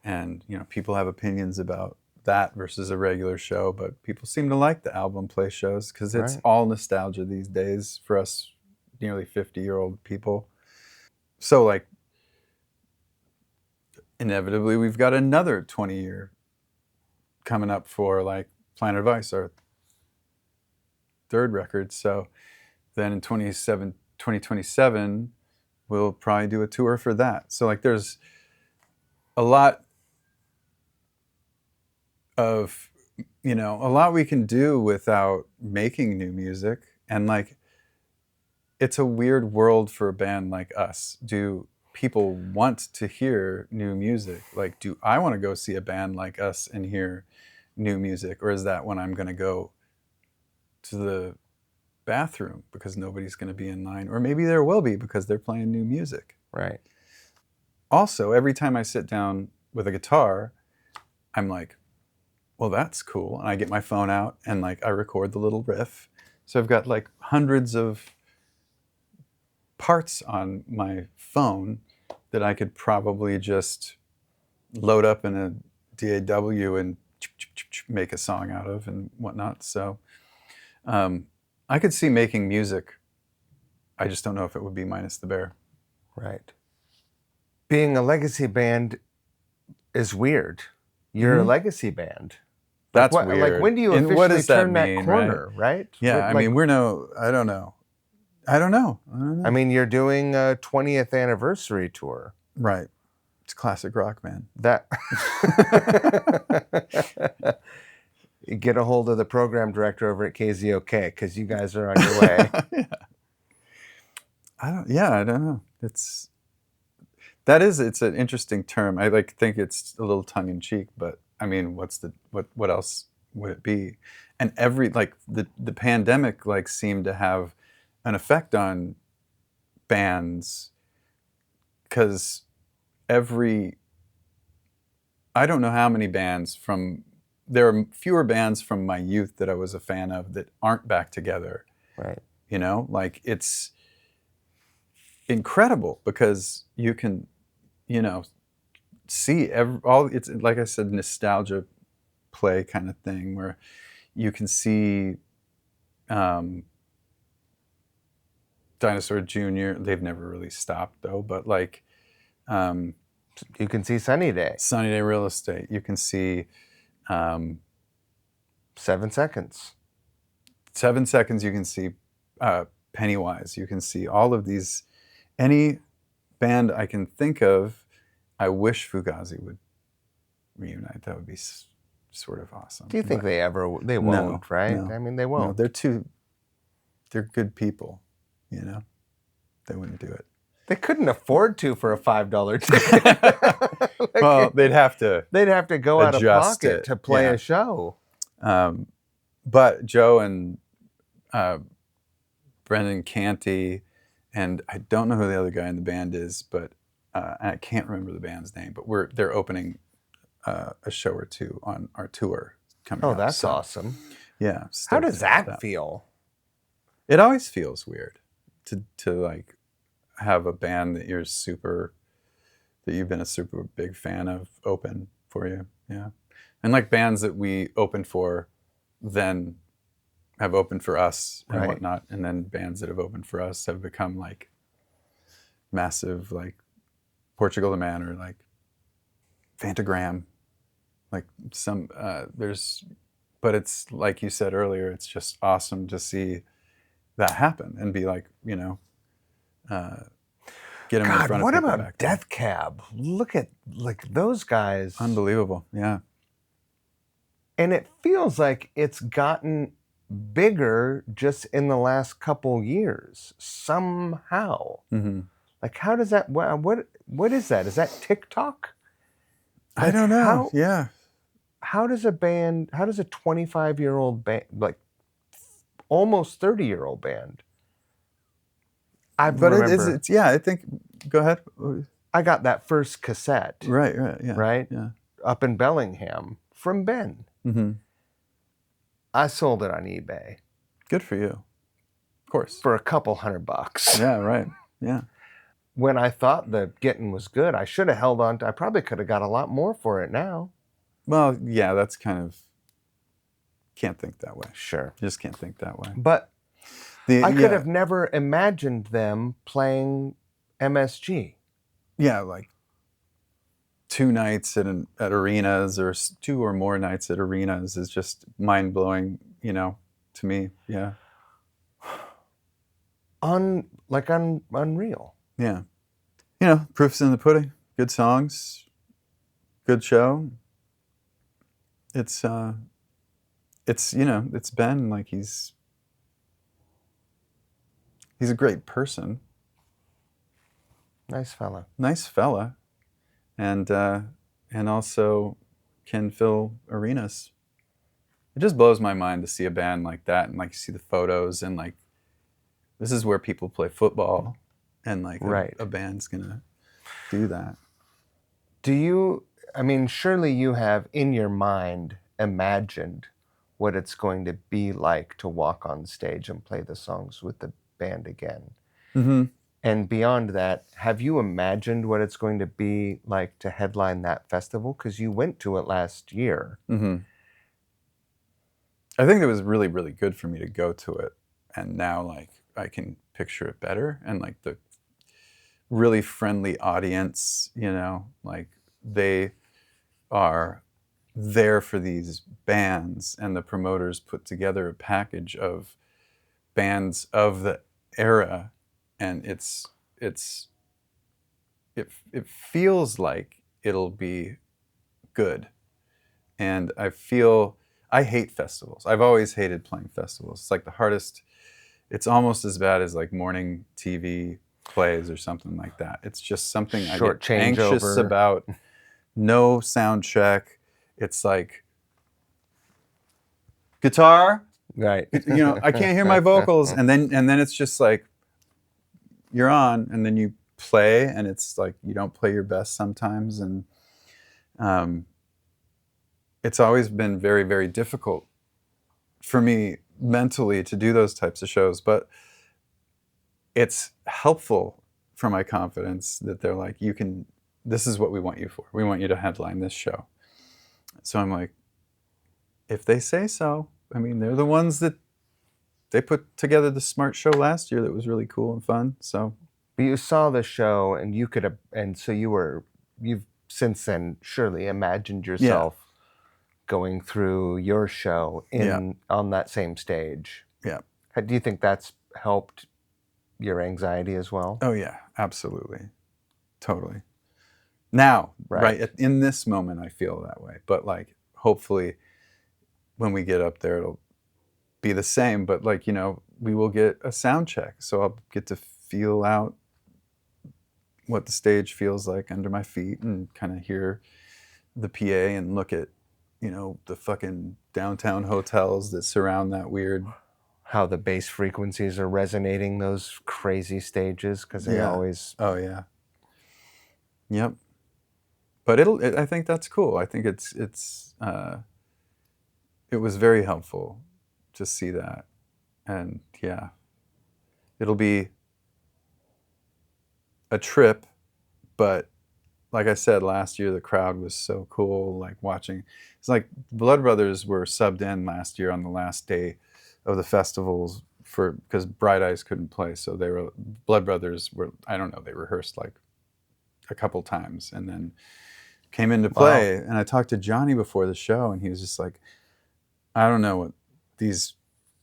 and people have opinions about that versus a regular show, but people seem to like the album play shows because it's Right. all nostalgia these days for us nearly 50-year-old people. So like inevitably we've got another 20-year coming up for like Planet of Ice, our third record. So then in 2027 we'll probably do a tour for that. So like there's a lot of a lot we can do without making new music. And like it's a weird world for a band like us. Do people want to hear new music? Like, do I want to go see a band like us and hear new music? Or is that when I'm going to go to the bathroom because nobody's going to be in line? Or maybe there will be because they're playing new music. Right. Also, every time I sit down with a guitar, I'm like, well, that's cool. And I get my phone out and like I record the little riff. So I've got like hundreds of parts on my phone that I could probably just load up in a DAW and make a song out of and whatnot. So I could see making music. I just don't know if it would be Minus the Bear. Right. Being a legacy band is weird. You're a legacy band. That's weird. Like when do you officially what does that turn mean, that corner, right? Yeah, I mean, I don't know. I don't know. I mean, you're doing a 20th anniversary tour. Right. It's classic rock, man. That you get a hold of the program director over at KZOK because you guys are on your way. Yeah. I don't know. It's an interesting term. I think it's a little tongue in cheek, but I mean, what else would it be? And the pandemic seemed to have an effect on bands because I don't know how many bands there are fewer bands from my youth that I was a fan of that aren't back together. Right. It's incredible because you can, see it's like I said, nostalgia play kind of thing where you can see Dinosaur Jr. They've never really stopped though, but you can see Sunny Day Real Estate. You can see 7 Seconds. 7 Seconds. You can see Pennywise. You can see all of these. Any band I can think of, I wish Fugazi would reunite. That would be sort of awesome. Do you think they won't, right? No, I mean, they won't. No, they're good people, They wouldn't do it. They couldn't afford to for a $5 ticket. Well, they'd have to go out of pocket to play a show. But Joe and Brendan Canty, and I don't know who the other guy in the band is, but I can't remember the band's name. But they're opening a show or two on our tour coming up. Oh, that's awesome. Yeah. How does that feel? It always feels weird to have a band that you've been a super big fan of open for you. Yeah. And bands that we opened for then have opened for us and whatnot. And then bands that have opened for us have become massive, Portugal the Man or Fantagram. But it's like you said earlier, it's just awesome to see that happen and be get them in front of what people. About Death Cab? Look at those guys. Unbelievable. Yeah. And it feels like it's gotten bigger just in the last couple years somehow. Mm-hmm. How does that? What is that? Is that TikTok? I don't know. Yeah. How does a 25-year-old band, like almost 30-year-old band? I But remember it's yeah, I think, go ahead. I got that first cassette, Right, yeah. right? Yeah. Up in Bellingham from Ben. Mm-hmm. I sold it on eBay Good for you. Of course. for a couple $100. Yeah, right. Yeah. When I thought the getting was good, I should have held on to, I probably could have got a lot more for it now. Well, yeah, that's kind of, can't think that way. Sure. Just can't think that way. But I could have never imagined them playing MSG. Yeah, like 2 nights at arenas, or 2 or more nights at arenas, is just mind-blowing, to me. Yeah. Unreal. Yeah. Proof's in the pudding. Good songs, good show. It's Ben, like, he's a great person. Nice fella. Nice fella. And also can fill arenas. It just blows my mind to see a band like that, and like see the photos, and like, this is where people play football, and like right. a band's gonna do that. Surely you have in your mind imagined what it's going to be like to walk on stage and play the songs with the band again. Mm-hmm. And beyond that, have you imagined what it's going to be like to headline that festival? Because you went to it last year. Mm-hmm. I think it was really, really good for me to go to it. And now, like, I can picture it better. And like the really friendly audience, like, they are there for these bands, and the promoters put together a package of bands of the era, and it feels like it'll be good. And I hate festivals. I've always hated playing festivals. It's like the hardest. It's almost as bad as like morning TV plays or something like that. It's just something I get anxious about. No sound check. It's like guitar, right? I can't hear my vocals, and then it's just like, you're on, and then you play, and it's like you don't play your best sometimes, and it's always been very, very difficult for me mentally to do those types of shows. But it's helpful for my confidence that they're like, this is what we want you for. We want you to headline this show. So I'm like, if they say so. I mean, they're the ones that they put together the Smart Show last year that was really cool and fun. So, but you saw the show, and you could have, and so you've since then surely imagined yourself going through your show on that same stage. Yeah. Do you think that's helped your anxiety as well? Oh yeah, absolutely, totally. Now, right in this moment, I feel that way. But like, hopefully, when we get up there, it'll be the same. But like, we will get a sound check, so I'll get to feel out what the stage feels like under my feet, and kind of hear the PA and look at, the fucking downtown hotels that surround that weird. How the bass frequencies are resonating those crazy stages, because they always. Oh yeah. Yep. But I think that's cool. I think it was very helpful to see that, and yeah, it'll be a trip. But like I said, last year the crowd was so cool. Like, watching, it's like Blood Brothers were subbed in last year on the last day of the festivals because Bright Eyes couldn't play, so Blood Brothers were, I don't know, they rehearsed like a couple times and then came into play. Wow. And I talked to Johnny before the show, and he was just like, I don't know what these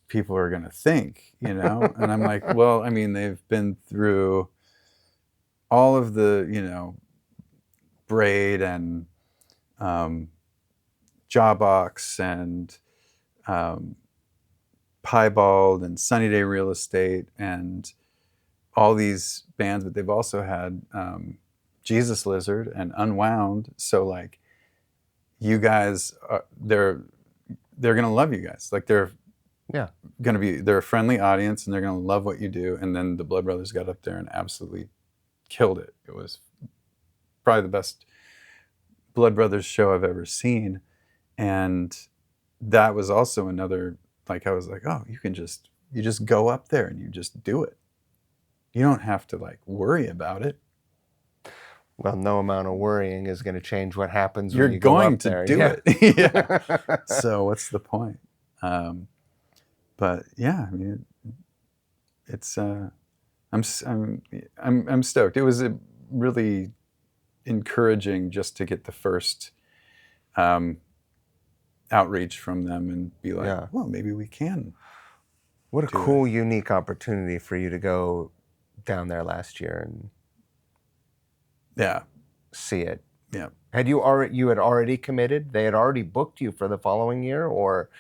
people are gonna think, And I'm like, well, I mean, they've been through all of the, Braid and Jawbox and Piebald and Sunny Day Real Estate and all these bands, but they've also had Jesus Lizard and Unwound. So like, you guys, they're gonna love you guys. Like they're a friendly audience, and they're gonna love what you do. And then the Blood Brothers got up there and absolutely killed it. It was probably the best Blood Brothers show I've ever seen. And that was also another, like, I was like, oh, you just go up there and you just do it. You don't have to like worry about it. Well, no amount of worrying is going to change what happens You're when you go going up to there. do it. Yeah. So what's the point? But yeah, I mean, it's I'm stoked. It was really encouraging just to get the first outreach from them and be like, well, maybe we can. What a cool, unique opportunity for you to go down there last year and see it. Yeah. You had already committed? They had already booked you for the following year, or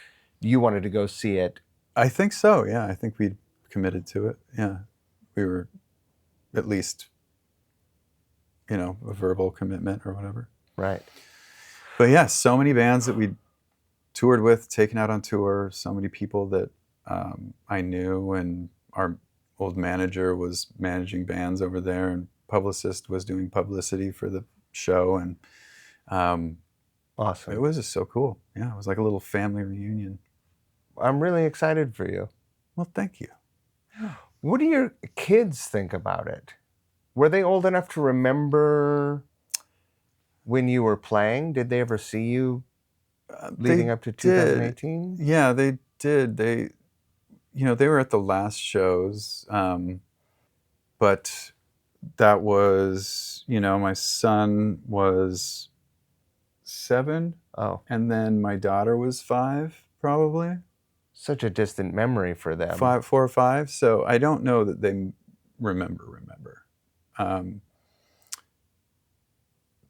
you wanted to go see it? I think so. Yeah, I think we'd committed to it. Yeah, we were at least, a verbal commitment or whatever. Right. But yeah, so many bands that we toured with, taken out on tour. So many people that I knew, and our old manager was managing bands over there, and publicist was doing publicity for the show, and awesome. It was just so cool. Yeah, it was like a little family reunion. I'm really excited for you. Well, thank you. What do your kids think about it? Were they old enough to remember when you were playing? Did they ever see you leading up to 2018? Yeah, they did. They were at the last shows, but that was, my son was 7. Oh. And then my daughter was 5, probably. Such a distant memory for them. 4 or 5. So I don't know that they remember.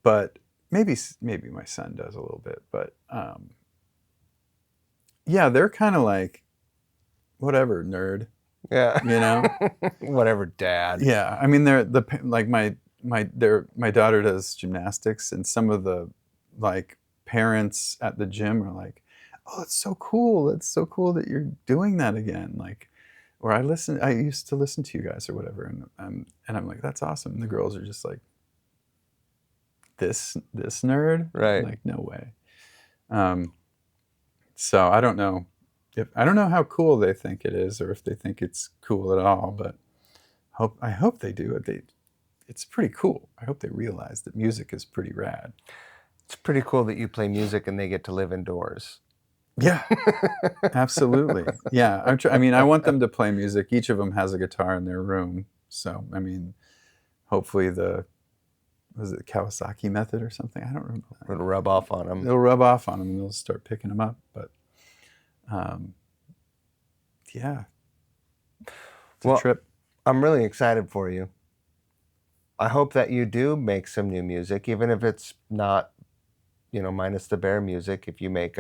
But maybe my son does a little bit. But yeah, they're kind of like, whatever, nerd. Yeah. Whatever, dad. Yeah. I mean, they're like my daughter does gymnastics, and some of the like parents at the gym are like, oh, it's so cool. It's so cool that you're doing that again. Like, or I used to listen to you guys or whatever. And I'm like, that's awesome. And the girls are just like, this nerd? Right. Like, no way. So I don't know how cool they think it is, or if they think it's cool at all, but I hope they do it. It's pretty cool. I hope they realize that music is pretty rad. It's pretty cool that you play music and they get to live indoors. Yeah, absolutely. Yeah, I want them to play music. Each of them has a guitar in their room. So, I mean, hopefully was it Kawasaki method or something? I don't remember. It'll rub off on them. It'll rub off on them, and they'll start picking them up. But, yeah. It's a trip. I'm really excited for you. I hope that you do make some new music, even if it's not, minus the Bear music. If you make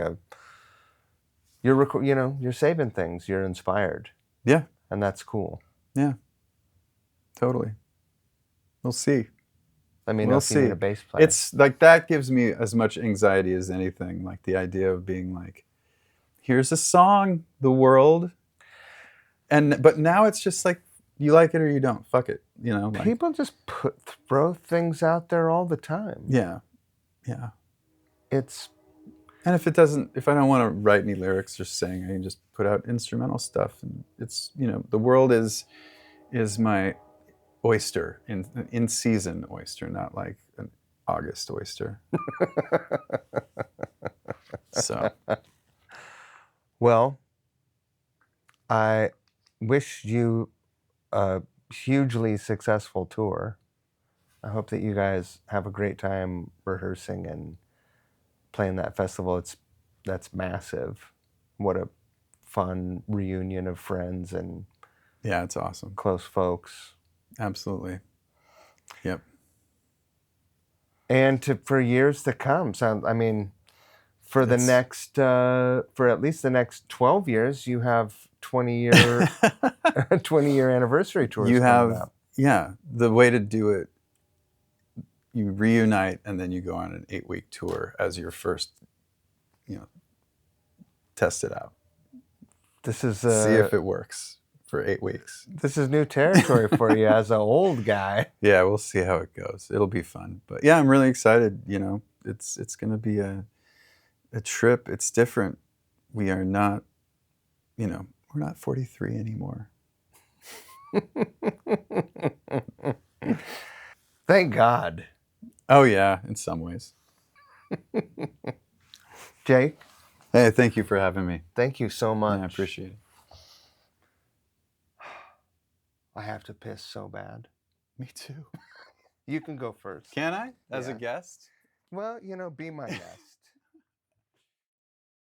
you're saving things. You're inspired. Yeah. And that's cool. Yeah. Totally. We'll see. I mean, we'll see. Need a bass player. It's like, that gives me as much anxiety as anything. Like the idea of being like, here's a song, the world. But now it's just like, you like it or you don't. Fuck it. Like, people just throw things out there all the time. Yeah. Yeah. And if I don't want to write any lyrics, just saying, I can just put out instrumental stuff. And it's, the world is my oyster, in season oyster, not like an August oyster. So. Well, I wish you a hugely successful tour. I hope that you guys have a great time rehearsing and playing that festival. That's massive. What a fun reunion of friends and yeah, it's awesome. Close folks. Absolutely. Yep. And for years to come. For at least the next 12 years, you have 20-year 20-year anniversary tours. You have, yeah. The way to do it you reunite, and then you go on an 8-week tour as your first, test it out. This is See if it works for 8 weeks. This is new territory for you as an old guy. Yeah, we'll see how it goes. It'll be fun. But yeah, I'm really excited. It's going to be a trip. It's different. We are not, we're not 43 anymore. Thank God. Oh yeah, in some ways. Jake, Hey, thank you for having me. thank you so much. Yeah, I appreciate it. I have to piss so bad. Me too. You can go first. Can I? As a Yeah. guest? Well, be my guest.